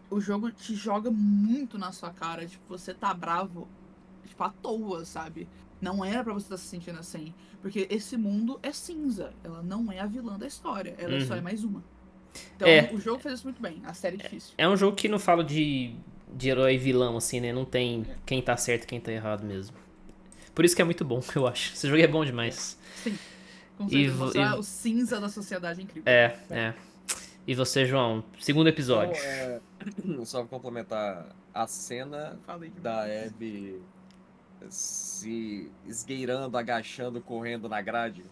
S3: o jogo te joga muito na sua cara. Tipo, você tá bravo, tipo, à toa, sabe? Não era pra você estar se sentindo assim. Porque esse mundo é cinza. Ela não é a vilã da história. Ela só é mais uma. Então, o jogo fez isso muito bem. A série é difícil.
S1: É um jogo que não fala de herói e vilão, assim, né? Não tem quem tá certo e quem tá errado mesmo. Por isso que é muito bom, eu acho. Esse jogo é bom demais.
S3: Sim. Com certeza. Mostrar o cinza da sociedade é incrível.
S1: É. E você, João? Segundo episódio.
S4: Só pra complementar a cena da Abby se esgueirando, agachando, correndo na grade.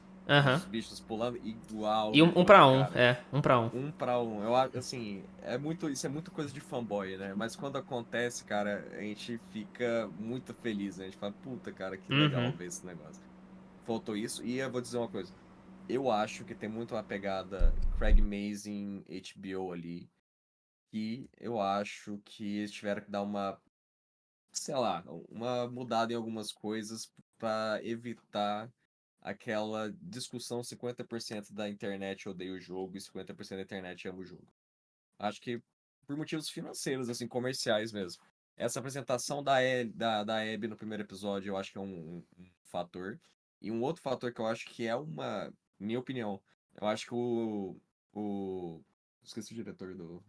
S4: Os bichos pulando igual.
S1: E um pra um,
S4: cara.
S1: um pra um.
S4: Um pra um. Eu acho, assim, isso é muito coisa de fanboy, né? Mas quando acontece, cara, a gente fica muito feliz, né? A gente fala, puta, cara, que legal ver esse negócio. Faltou isso. E eu vou dizer uma coisa. Eu acho que tem muito uma pegada Craig Mazin HBO ali. E eu acho que eles tiveram que dar uma, sei lá, uma mudada em algumas coisas pra evitar aquela discussão 50% da internet odeia o jogo e 50% da internet ama o jogo. Acho que por motivos financeiros, assim, comerciais mesmo. Essa apresentação da Abby no primeiro episódio eu acho que é um fator. E um outro fator que eu acho que é uma, minha opinião, eu acho que esqueci o diretor do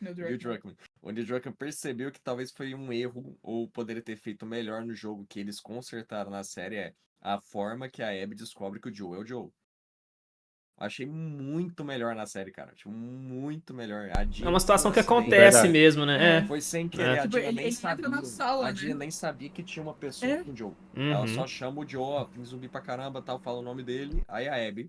S4: Neil Druckmann. O Neil Druckmann percebeu que talvez foi um erro, ou poderia ter feito melhor no jogo que eles consertaram na série, é a forma que a Abby descobre que o Joe é o Joe. Achei muito melhor na série, cara. Achei muito melhor. A
S1: É
S4: Dina
S1: uma situação que
S4: foi um acidente.
S1: acontece mesmo, né?
S4: Foi sem querer. A
S3: Tipo,
S4: Dina
S3: ele
S4: nem sabia.
S3: entra na sala,
S4: A Dina
S3: né?
S4: nem sabia que tinha uma pessoa com o Joe. Ela só chama o Joe, ó, tem zumbi pra caramba, tal, fala o nome dele. Aí a Abby,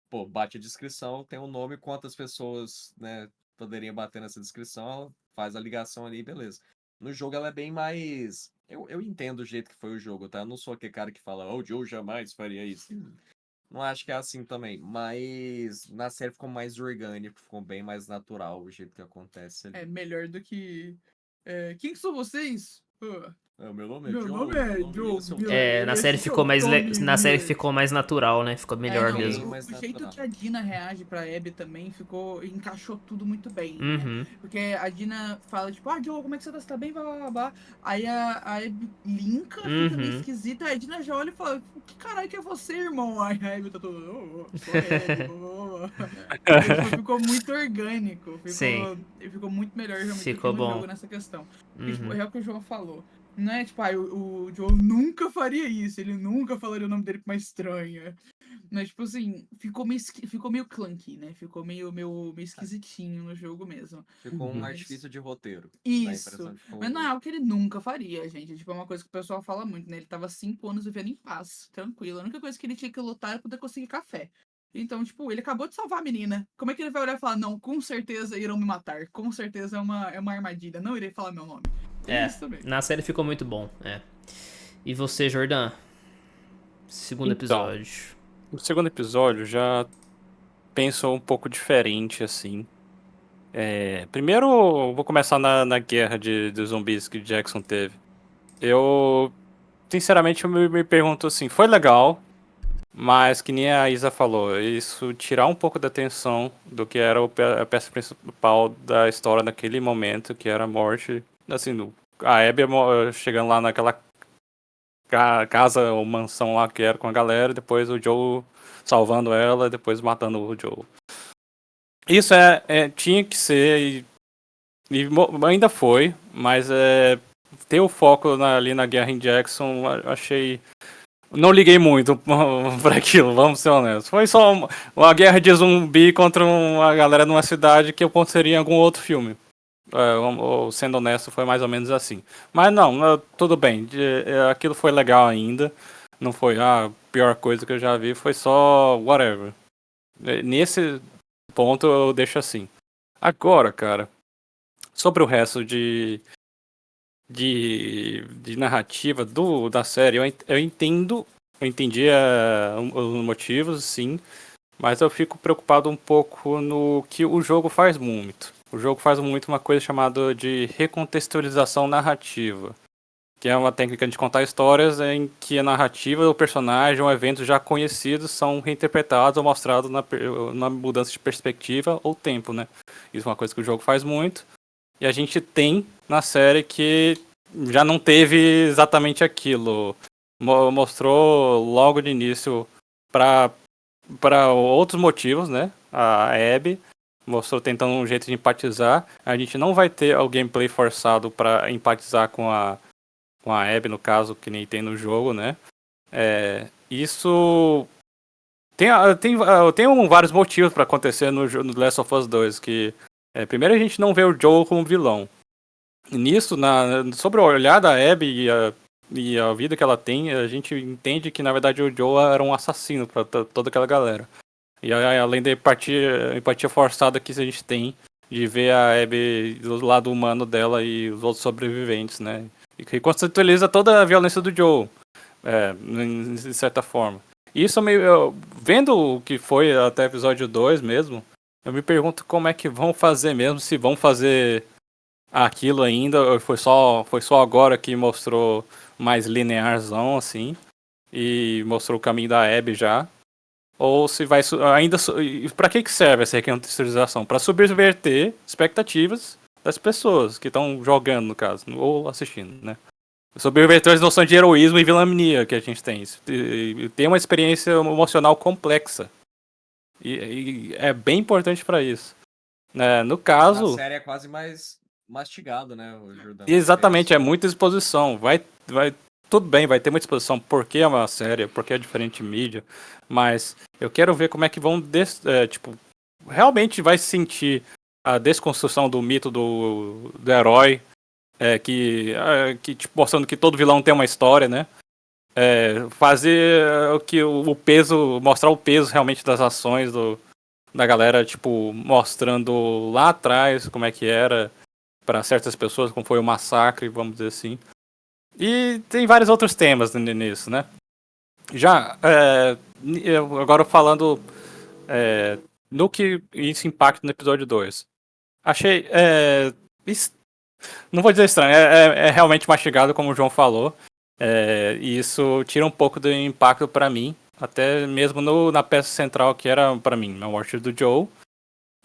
S4: pô, bate a descrição, tem o nome, quantas pessoas, né, poderiam bater nessa descrição, ela faz a ligação ali, beleza. No jogo ela é bem mais. Eu entendo o jeito que foi o jogo, tá? Eu não sou aquele cara que fala, oh, o Joe jamais faria isso. Não acho que é assim também, mas na série ficou mais orgânico, ficou bem mais natural o jeito que acontece ali.
S3: É melhor do que. Quem que são vocês?
S4: Meu nome é
S3: Meu
S4: Joe.
S3: nome é
S4: meu nome
S3: Joe,
S4: seu
S3: meu-
S4: pai.
S1: É, na série
S3: Esse
S1: ficou mais
S3: Tommy
S1: na série
S3: Miller.
S1: ficou mais natural, né? Ficou melhor
S3: Não,
S1: mesmo.
S4: mais
S3: o jeito
S4: natural.
S3: que a Dina reage pra Abby também encaixou tudo muito bem, né?
S1: Uhum.
S3: Porque a Dina fala, tipo, Joe, como é que você tá? Você tá bem? Blá, blá, blá, blá. Aí a Abby linka, fica meio
S1: Uhum.
S3: esquisita, aí a Dina já olha e fala, o que caralho que é você, irmão? Aí a Abby tá toda, sou a Abby, blá, blá, blá. Porque, tipo, ficou muito orgânico,
S1: Sim.
S3: ficou muito melhor realmente do que
S1: Ficou
S3: no
S1: bom.
S3: jogo nessa questão. Porque, tipo,
S1: Uhum.
S3: é o que o João falou. Não é tipo, o Joe nunca faria isso, ele nunca falaria o nome dele com uma estranha. Mas, tipo assim, ficou meio clunky, né? Ficou meio esquisitinho no jogo mesmo.
S4: Ficou um
S3: Mas.
S4: artifício de roteiro. Dá a
S3: Isso.
S4: impressão de
S3: Mas não é
S4: ficou.
S3: algo que ele nunca faria, gente. Tipo, é uma coisa que o pessoal fala muito, né? Ele tava 5 anos vivendo em paz, tranquilo. A única coisa que ele tinha que lutar era poder conseguir café. Então, tipo, ele acabou de salvar a menina. Como é que ele vai olhar e falar, não, com certeza irão me matar. Com certeza é uma armadilha. Não irei falar meu nome. Tem
S1: É,
S3: isso também.
S1: na série ficou muito bom, é. E você, Jordan? Segundo
S2: Então,
S1: episódio.
S2: o segundo episódio já pensou um pouco diferente, assim. Primeiro, eu vou começar na guerra de zumbis que Jackson teve. Eu, sinceramente, eu me pergunto assim, foi legal, mas que nem a Isa falou, isso tirar um pouco da atenção do que era a peça principal da história naquele momento, que era a morte, assim, a Abby chegando lá naquela casa ou mansão lá que era com a galera, e depois o Joe salvando ela, depois matando o Joe. Isso tinha que ser ainda foi, mas ter o foco ali na guerra em Jackson, achei. Não liguei muito pra aquilo, vamos ser honestos. Foi só uma guerra de zumbi contra uma galera numa cidade que eu aconteceria em algum outro filme. Sendo honesto, foi mais ou menos assim. Mas não, tudo bem. Aquilo foi legal ainda. Não foi a pior coisa que eu já vi, foi só whatever. Nesse ponto eu deixo assim. Agora, cara, sobre o resto de narrativa da série, eu entendo, eu entendi os motivos, sim, mas eu fico preocupado um pouco no que o jogo faz muito. O jogo faz muito uma coisa chamada de recontextualização narrativa, que é uma técnica de contar histórias em que a narrativa, o personagem ou eventos já conhecidos são reinterpretados ou mostrados na mudança de perspectiva ou tempo, né? Isso é uma coisa que o jogo faz muito. E a gente tem na série que já não teve exatamente aquilo. Mostrou logo de início para outros motivos, né? A Abby mostrou tentando um jeito de empatizar. A gente não vai ter o gameplay forçado para empatizar com a Abby, no caso, que nem tem no jogo, né? Isso tem vários motivos para acontecer no Last of Us 2, que primeiro a gente não vê o Joel como vilão. Nisso, sobre o olhar da Abby e a vida que ela tem, a gente entende que na verdade o Joel era um assassino para toda aquela galera. E além da empatia forçada que a gente tem de ver a Abby do lado humano dela e os outros sobreviventes, né? E que contextualiza toda a violência do Joel, de certa forma. E isso vendo o que foi até o episódio 2 mesmo, eu me pergunto como é que vão fazer mesmo, se vão fazer aquilo ainda, ou foi só agora que mostrou mais linearzão, assim, e mostrou o caminho da Abby já. Ou se vai ainda. Pra que serve essa recontextualização? Pra subverter expectativas das pessoas que estão jogando, no caso, ou assistindo, né? Subverter as noções de heroísmo e vilania que a gente tem. E ter uma experiência emocional complexa. E é bem importante pra isso. No
S4: Na
S2: caso.
S4: série é quase mais mastigado, né, o Jordão?
S2: Exatamente, é muita exposição. Tudo bem, vai ter muita exposição porque é uma série, porque é diferente mídia, mas eu quero ver como é que vão, realmente vai se sentir a desconstrução do mito do herói, tipo, mostrando que todo vilão tem uma história, né? Fazer o peso, mostrar o peso realmente das ações da galera, tipo, mostrando lá atrás como é que era para certas pessoas, como foi o massacre, vamos dizer assim. E tem vários outros temas nisso, né? Já, agora falando no que isso impacta no episódio 2. Achei Não vou dizer estranho, é realmente mastigado, como o João falou. E isso tira um pouco do impacto pra mim. Até mesmo na peça central, que era pra mim, a morte do Joe.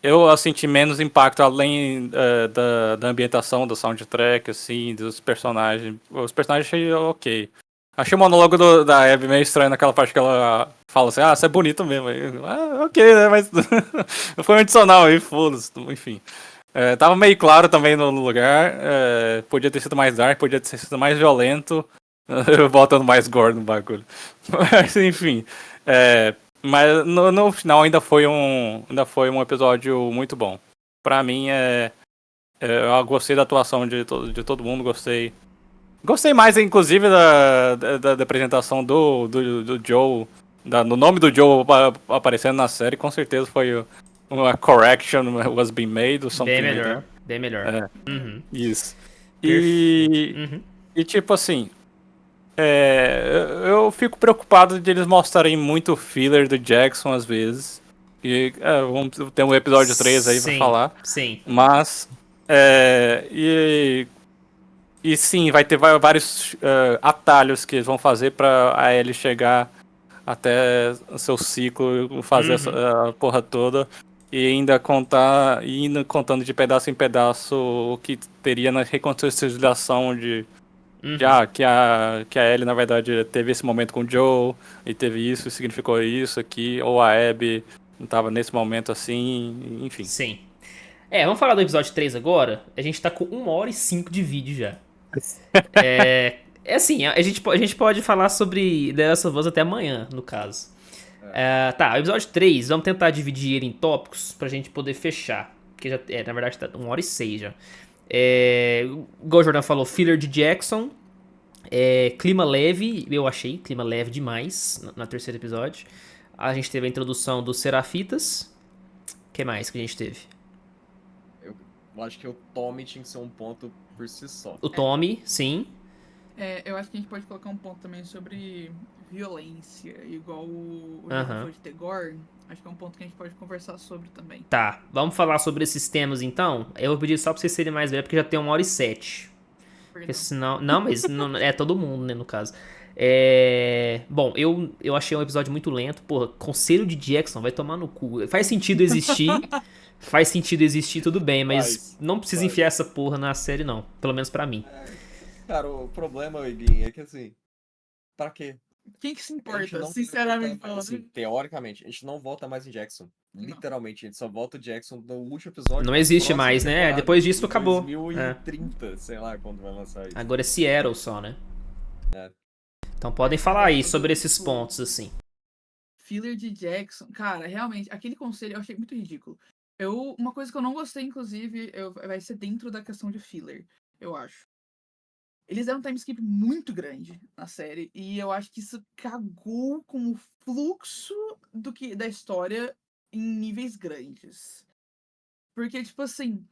S2: Eu senti menos impacto além da ambientação, do soundtrack, assim, dos personagens. Os personagens achei ok. Achei o monólogo da Abby meio estranho naquela parte que ela fala assim, você é bonito mesmo. Ok, né? Mas foi um adicional aí, foda-se, enfim. Tava meio claro também no lugar. Podia ter sido mais dark, podia ter sido mais violento. Botando mais gore no bagulho. Mas enfim. Mas no final ainda foi um episódio muito bom. Pra mim eu gostei da atuação de todo mundo, gostei. Gostei mais, inclusive, da apresentação do Joe, no nome do Joe aparecendo na série, com certeza foi uma correction was being made, or something
S1: Bem
S2: like
S1: melhor,
S2: that.
S1: bem melhor. Uhum.
S2: Isso.
S1: Perfeito.
S2: E,
S1: Uhum.
S2: e tipo assim, eu fico preocupado de eles mostrarem muito filler do Jackson às vezes. E vamos ter um episódio 3 aí pra
S1: Sim,
S2: falar.
S1: sim.
S2: Mas. E sim, vai ter vários atalhos que eles vão fazer pra a Ellie chegar até o seu ciclo, fazer essa porra toda. E ainda indo contando de pedaço em pedaço o que teria na reconciliação que a Ellie, na verdade, teve esse momento com o Joe, e teve isso, significou isso aqui, ou a Abby não tava nesse momento assim, enfim.
S1: Sim. Vamos falar do episódio 3 agora. A gente tá com 1h05 de vídeo já. Assim, a gente pode falar sobre The Last of Us até amanhã, no caso. Tá, o episódio 3, vamos tentar dividir ele em tópicos pra gente poder fechar. Porque já, na verdade tá 1h06 já. Igual o Jordan falou, filler de Jackson. Clima leve, eu achei clima leve demais no terceiro episódio. A gente teve a introdução dos Serafitas. O que mais que a gente teve?
S4: Eu acho que o Tommy tinha que ser um ponto por si só.
S1: O Tommy, sim.
S3: Eu acho que a gente pode colocar um ponto também sobre violência, igual o Jordan falou de ter gore. Acho que é um ponto que a gente pode conversar sobre também.
S1: Tá, vamos falar sobre esses temas então. Eu vou pedir só pra vocês serem mais breves, porque já tem 1h07. Porque senão. Não, mas não, é todo mundo, né, no caso. Bom, eu achei um episódio muito lento. Porra, Conselho de Jackson vai tomar no cu. Faz sentido existir. Faz sentido existir, tudo bem, mas não precisa enfiar essa porra na série, não. Pelo menos pra mim.
S4: Cara, o problema, Iguinho, é que assim. Pra quê?
S3: Quem que se
S4: A gente
S3: importa,
S4: não
S3: sinceramente
S4: volta,
S3: falando?
S4: assim, teoricamente, a gente não volta mais em Jackson. Literalmente, a gente só volta o Jackson no último episódio.
S1: Não
S4: da
S1: existe
S4: próxima
S1: mais, né?
S4: temporada,
S1: Depois disso
S4: em
S1: acabou.
S4: 2030, sei lá quando vai lançar isso.
S1: Agora é Seattle só, né?
S4: É.
S1: Então podem falar aí sobre esses pontos, assim.
S3: Filler de Jackson. Cara, realmente, aquele conselho eu achei muito ridículo. Uma coisa que eu não gostei, inclusive, vai ser dentro da questão de filler, eu acho. Eles deram um time skip muito grande na série, e eu acho que isso cagou com o fluxo da história em níveis grandes. Porque, tipo assim,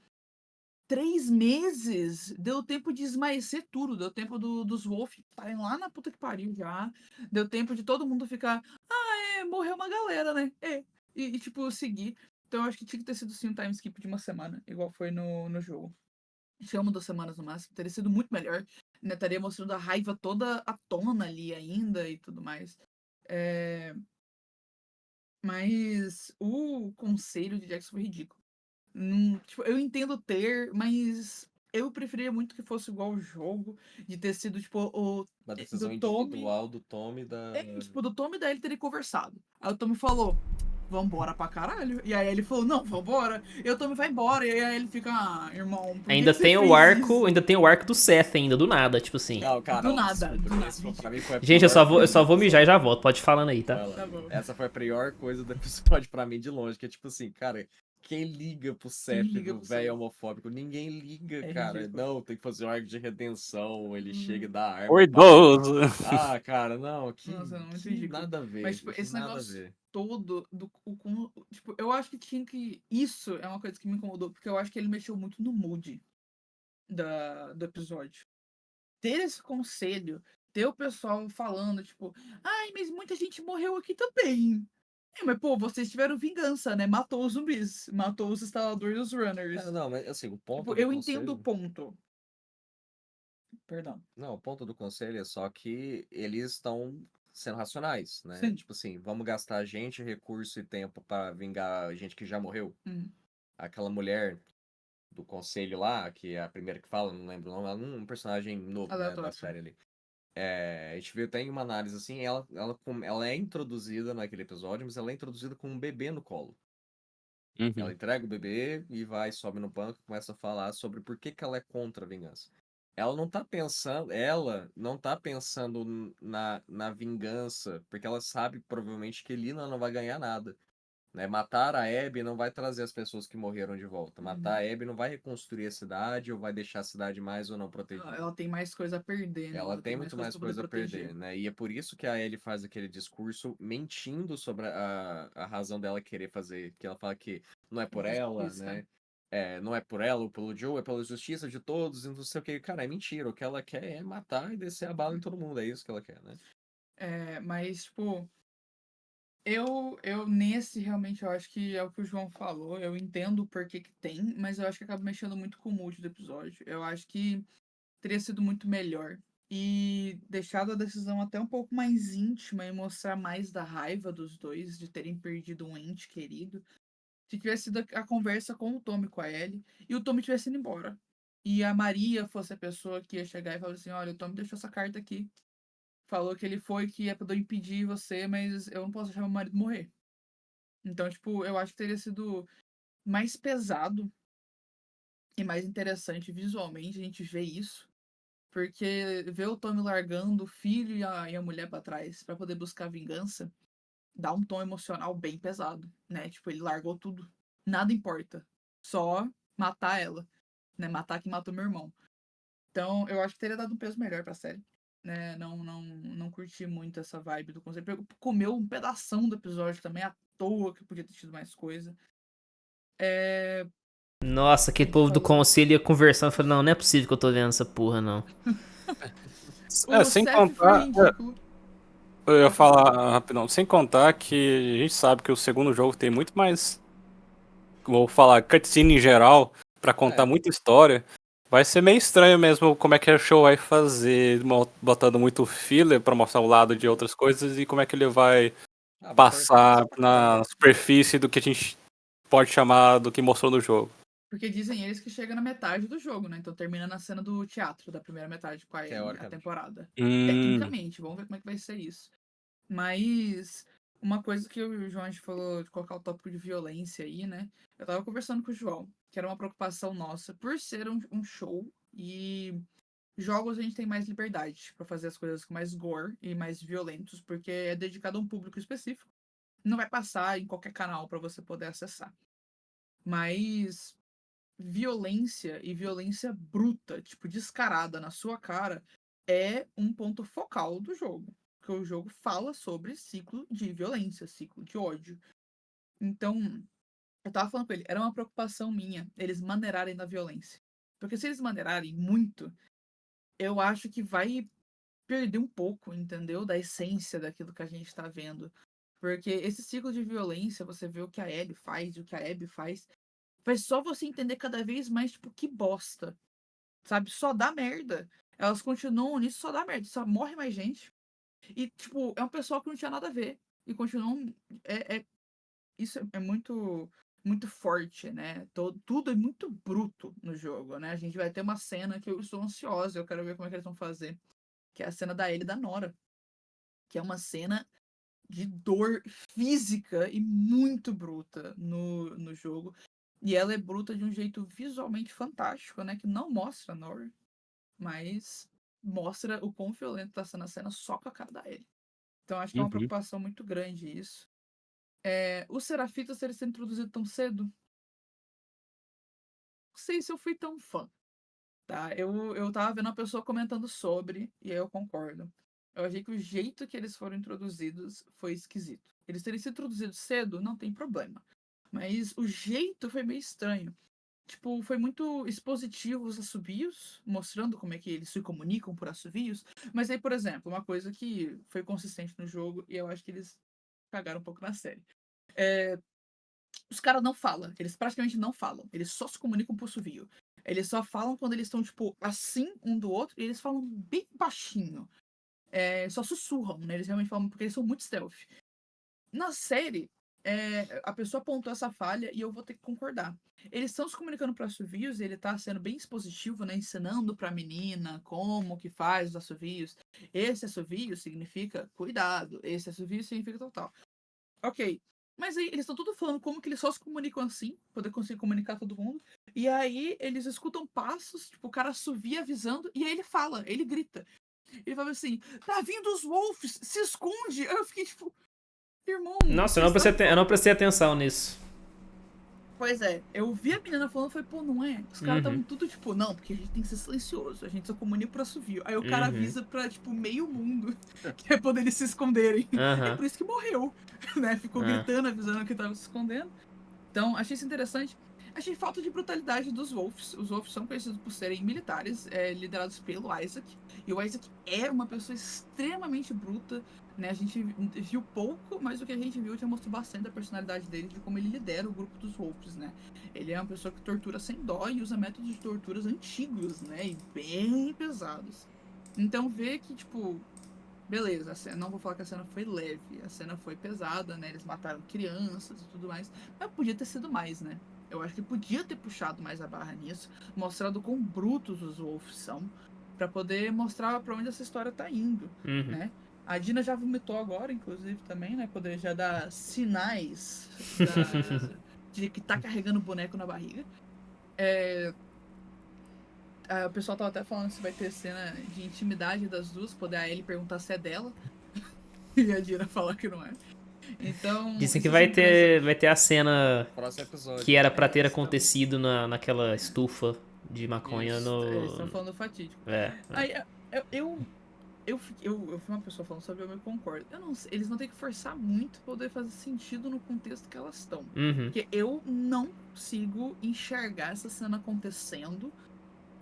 S3: 3 meses deu tempo de esmaecer tudo. Deu tempo dos Wolf estarem lá na puta que pariu já. Deu tempo de todo mundo ficar. Morreu uma galera, né? Tipo, seguir. Então eu acho que tinha que ter sido sim um time skip de uma semana, igual foi no jogo. Tinha 2 semanas no máximo. Teria sido muito melhor. Ainda estaria mostrando a raiva toda à tona ali ainda e tudo mais. Mas o conselho de Jackson foi ridículo. Tipo, eu entendo ter, mas eu preferia muito que fosse igual o jogo, de ter sido, tipo,
S4: Uma decisão
S3: do Tommy.
S4: individual do Tommy da.
S3: Tipo, do Tommy e da ele terem conversado. Aí o Tommy falou, vambora pra caralho. E aí ele falou, não, vambora. E o Tommy vai embora. E aí ele fica, irmão, por que
S1: Ainda
S3: você
S1: tem o
S3: fez
S1: arco,
S3: isso?
S1: ainda tem o arco do Seth ainda, do nada, tipo assim.
S4: Não, cara,
S3: Do nada,
S4: desculpa,
S3: do nada.
S4: esse pra mim foi a
S1: Gente, eu
S4: pior
S1: só vou
S4: coisa
S1: mijar e já volto. Pode ir falando aí, tá?
S4: Vai lá.
S3: Tá bom.
S4: Essa foi a pior coisa do episódio pra mim de longe, que é tipo assim, cara, quem liga pro Seth
S3: liga
S4: do
S3: pro
S4: velho
S3: Seth?
S4: homofóbico? Ninguém liga,
S3: É
S4: cara.
S3: ridículo.
S4: Não, tem que fazer um arco de redenção, ele chega e dá arma.
S2: O idoso.
S4: Ah, cara, não,
S3: Nossa, não, muito
S4: que
S3: ridículo.
S4: nada a ver.
S3: Mas, tipo,
S4: isso
S3: esse
S4: nada a
S3: negócio
S4: ver.
S3: todo tipo, eu acho que tinha que. Isso é uma coisa que me incomodou, porque eu acho que ele mexeu muito no mood do episódio. Ter esse conselho, ter o pessoal falando, tipo, ai, mas muita gente morreu aqui também. Mas, pô, vocês tiveram vingança, né? Matou os zumbis, matou os instaladores e os runners.
S4: Não, mas assim, o ponto
S3: Tipo,
S4: do
S3: eu entendo o
S4: conselho.
S3: ponto. Perdão.
S4: Não, o ponto do conselho é só que eles estão sendo racionais, né?
S3: Sim.
S4: Tipo assim, vamos gastar gente, recurso e tempo para vingar gente que já morreu.
S3: Hum.
S4: Aquela mulher do conselho lá, que é a primeira que fala, não lembro o nome, ela é um personagem novo, né, da
S3: Aleatório.
S4: série ali. A gente viu até em uma análise assim, ela é introduzida naquele episódio, mas ela é introduzida com um bebê no colo. Ela
S2: Uhum.
S4: entrega o bebê e vai, sobe no banco e começa a falar sobre por que que ela é contra a vingança. Ela não tá pensando na vingança, porque ela sabe provavelmente que Lina não vai ganhar nada. Né? Matar a Abby não vai trazer as pessoas que morreram de volta. Matar a Abby não vai reconstruir a cidade ou vai deixar a cidade mais ou não protegida.
S3: Ela tem mais coisa a perder, né?
S4: Ela
S3: Ela tem
S4: tem
S3: mais
S4: muito
S3: coisa
S4: mais
S3: pra poder
S4: coisa a
S3: proteger.
S4: perder, né? E é por isso que a Ellie faz aquele discurso mentindo sobre a razão dela querer fazer. Que ela fala que não é por ela,
S3: Injustiça.
S4: né? Não é por ela ou pelo Joe, é pela justiça de todos e não sei o que. Cara, é mentira. O que ela quer é matar e descer a bala em todo mundo. É isso que ela quer, né?
S3: Mas, tipo, eu nesse realmente eu acho que é o que o João falou. Eu entendo o porquê que tem, mas eu acho que acaba mexendo muito com o mood do episódio. Eu acho que teria sido muito melhor. E deixado a decisão até um pouco mais íntima e mostrar mais da raiva dos dois de terem perdido um ente querido. Se tivesse sido a conversa com o Tommy e com a Ellie, e o Tommy tivesse ido embora. E a Maria fosse a pessoa que ia chegar e falar assim: olha, o Tommy deixou essa carta aqui. Falou que ele foi, que é pra eu impedir você, mas eu não posso deixar meu marido morrer. Então, tipo, eu acho que teria sido mais pesado e mais interessante visualmente a gente ver isso. Porque ver o Tommy largando o filho e a mulher pra trás pra poder buscar vingança dá um tom emocional bem pesado, né? Tipo, ele largou tudo. Nada importa. Só matar ela, né? Matar quem matou meu irmão. Então, eu acho que teria dado um peso melhor pra série. Né? Não curti muito essa vibe do conceito. Comeu um pedação do episódio também, à toa, que podia ter tido mais coisa.
S1: Nossa, aquele
S3: Tem que
S1: povo do
S3: falar.
S1: conselho ia conversando. Eu falei, não é possível que eu tô vendo essa porra, não.
S3: O
S2: Sem
S3: Seth foi
S2: contar.
S3: ridículo.
S2: Eu ia
S3: Pode falar.
S2: falar rapidão. Sem contar que a gente sabe que o segundo jogo tem muito mais. Vou falar cutscene em geral, pra contar
S4: É.
S2: muita história. Vai ser meio estranho mesmo como é que o show vai fazer, botando muito filler pra mostrar o lado de outras coisas e como é que ele vai
S4: Vai cortar
S2: passar
S4: coisa pra
S2: na
S4: caramba.
S2: superfície do que a gente pode chamar do que mostrou no jogo.
S3: Porque dizem eles que chega na metade do jogo, né? Então termina na cena do teatro da primeira metade com a Ellie, a
S4: Teoricamente.
S3: temporada.
S2: Hum,
S3: Tecnicamente, vamos ver como é que vai ser isso. Mas uma coisa que o João a gente falou de colocar o tópico de violência aí, né? Eu tava conversando com o João, que era uma preocupação nossa, por ser um show e jogos a gente tem mais liberdade pra fazer as coisas com mais gore e mais violentos, porque é dedicado a um público específico. Não vai passar em qualquer canal pra você poder acessar. Mas violência e violência bruta, tipo, descarada na sua cara, é um ponto focal do jogo. Porque o jogo fala sobre ciclo de violência, ciclo de ódio. Então, eu tava falando com ele, era uma preocupação minha eles maneirarem da violência. Porque se eles maneirarem muito, eu acho que vai perder um pouco, entendeu? Da essência daquilo que a gente tá vendo. Porque esse ciclo de violência, você vê o que a Ellie faz e o que a Abby faz só você entender cada vez mais, tipo, que bosta. Sabe? Só dá merda. Elas continuam nisso, só dá merda. Só morre mais gente. E, tipo, é um pessoal que não tinha nada a ver. E continuam. Isso é muito, muito forte, né? Tudo é muito bruto no jogo, né? A gente vai ter uma cena que eu estou ansiosa, eu quero ver como é que eles vão fazer. Que é a cena da Ellie e da Nora. Que é uma cena de dor física e muito bruta no jogo. E ela é bruta de um jeito visualmente fantástico, né? Que não mostra a Nora, mas mostra o quão violento tá sendo a cena só com a cara da Ellie. Então acho que é uma
S2: uhum.
S3: preocupação muito grande isso. Os Serafitas terem sido introduzidos tão cedo, não sei se eu fui tão fã, tá? Eu tava vendo uma pessoa comentando sobre, e aí eu concordo. Eu achei que o jeito que eles foram introduzidos foi esquisito. Eles terem sido introduzidos cedo, não tem problema. Mas o jeito foi meio estranho. Tipo, foi muito expositivo os assobios, mostrando como é que eles se comunicam por assobios. Mas aí, por exemplo, uma coisa que foi consistente no jogo, e eu acho que eles cagaram um pouco na série. Os caras não falam, eles praticamente não falam, eles só se comunicam por assovio. Eles só falam quando eles estão, tipo, assim um do outro, e eles falam bem baixinho. Só sussurram, né? Eles realmente falam porque eles são muito stealth. Na série, a pessoa apontou essa falha e eu vou ter que concordar. Eles estão se comunicando para assovios e ele tá sendo bem expositivo, né? Ensinando pra menina como que faz os assovios. Esse assovio significa cuidado, esse assovio significa tal. Ok. Mas aí eles estão tudo falando como que eles só se comunicam assim, poder conseguir comunicar todo mundo. E aí eles escutam passos, tipo, o cara assovia avisando, e aí ele fala, ele grita. Ele fala assim, tá vindo os wolves, se esconde! Aí eu fiquei tipo, irmão.
S1: Nossa, eu não prestei atenção nisso.
S3: Pois é, eu vi a menina falando, falei, pô, não é? Os caras estavam
S1: Uhum.
S3: tudo tipo, não, porque a gente tem que ser silencioso, a gente só comunica pro assovio. Aí o cara
S1: Uhum.
S3: avisa pra, tipo, meio mundo, que é poder eles se esconderem. É
S1: Aham.
S3: por isso que morreu, né? Ficou
S1: Ah.
S3: gritando, avisando que tava se escondendo. Então, achei isso interessante. Achei falta de brutalidade dos Wolves. Os Wolves são conhecidos por serem militares, liderados pelo Isaac. E o Isaac é uma pessoa extremamente bruta, né? A gente viu pouco, mas o que a gente viu já mostrou bastante da personalidade dele, de como ele lidera o grupo dos Wolves, né? Ele é uma pessoa que tortura sem dó e usa métodos de torturas antigos, né? E bem pesados. Então, ver que, tipo, beleza, não vou falar que a cena foi leve, a cena foi pesada, né? Eles mataram crianças e tudo mais, mas podia ter sido mais, né? Eu acho que podia ter puxado mais a barra nisso, mostrado quão brutos os Wolves são, pra poder mostrar pra onde essa história tá indo,
S1: Uhum.
S3: né? A Dina já vomitou agora, inclusive, também, né? Poder já dar sinais de que tá carregando o boneco na barriga. O pessoal tava até falando se vai ter cena de intimidade das duas, poder a Ellie perguntar se é dela. E a Dina falar que não é. Então.
S1: Dizem que
S3: isso
S1: vai
S3: é interessante.
S1: ter a cena
S4: Próximo episódio.
S1: que era pra ter
S3: Então.
S1: acontecido naquela estufa de maconha
S4: Isso,
S3: Eles estão
S1: no.
S3: falando do fatídico.
S1: É.
S3: Aí, eu fui uma pessoa falando sobre, eu me concordo. Eu não sei, eles vão ter que forçar muito pra poder fazer sentido no contexto que elas estão.
S1: Uhum.
S3: Porque eu não consigo enxergar essa cena acontecendo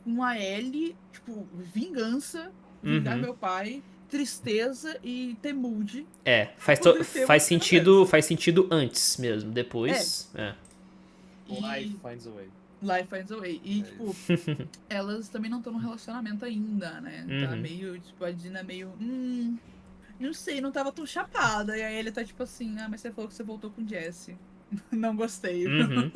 S3: com a Ellie, tipo, vingança, vingar
S1: Uhum.
S3: meu pai, tristeza e temude.
S1: Faz sentido antes mesmo, depois.
S4: Life finds a way.
S3: Life finds a way. E,
S4: É
S3: tipo, elas também não estão no relacionamento ainda, né? Tá
S1: Uhum.
S3: meio, tipo, a Dina meio. Não sei, não tava tão chapada. E aí ele tá tipo assim, mas você falou que você voltou com Jesse. Não gostei.
S1: Uhum.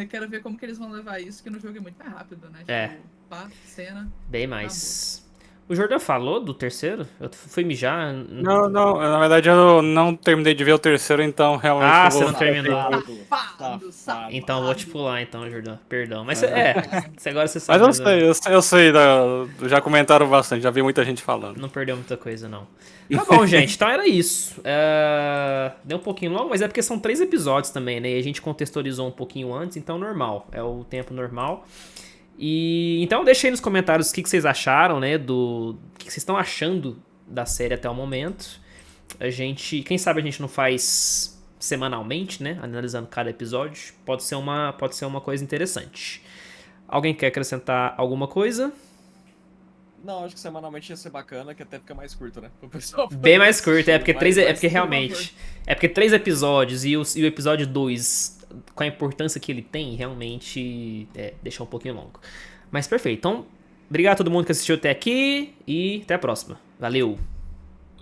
S3: Quero ver como que eles vão levar isso, que no jogo é muito mais rápido, né?
S1: É.
S3: Tipo, pá, cena.
S1: Bem mais. O Jordão falou do terceiro? Eu fui mijar.
S2: Não, na verdade eu não terminei de ver o terceiro, então realmente
S1: Ah,
S2: eu
S1: você
S2: vou...
S1: não terminou.
S3: Safado.
S1: Então eu vou te pular então, Jordão. Perdão. Mas agora você
S2: Mas
S1: sabe.
S2: eu sei, já comentaram bastante, já vi muita gente falando.
S1: Não perdeu muita coisa, não. Tá bom, gente. Então era isso. Deu um pouquinho longo, mas é porque são 3 episódios também, né? E a gente contextualizou um pouquinho antes, então normal. É o tempo normal. E então deixa aí nos comentários o que vocês acharam, né? O que vocês estão achando da série até o momento. Quem sabe a gente não faz semanalmente, né? Analisando cada episódio. Pode ser uma coisa interessante. Alguém quer acrescentar alguma coisa?
S4: Não, acho que semanalmente ia ser bacana, que até fica mais curto, né? O pessoal
S1: Bem mais curto,
S4: assistir,
S1: porque realmente. É porque 3 episódios e o episódio 2, com a importância que ele tem, realmente deixa um pouquinho longo. Mas perfeito. Então, obrigado a todo mundo que assistiu até aqui e até a próxima. Valeu!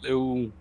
S2: Eu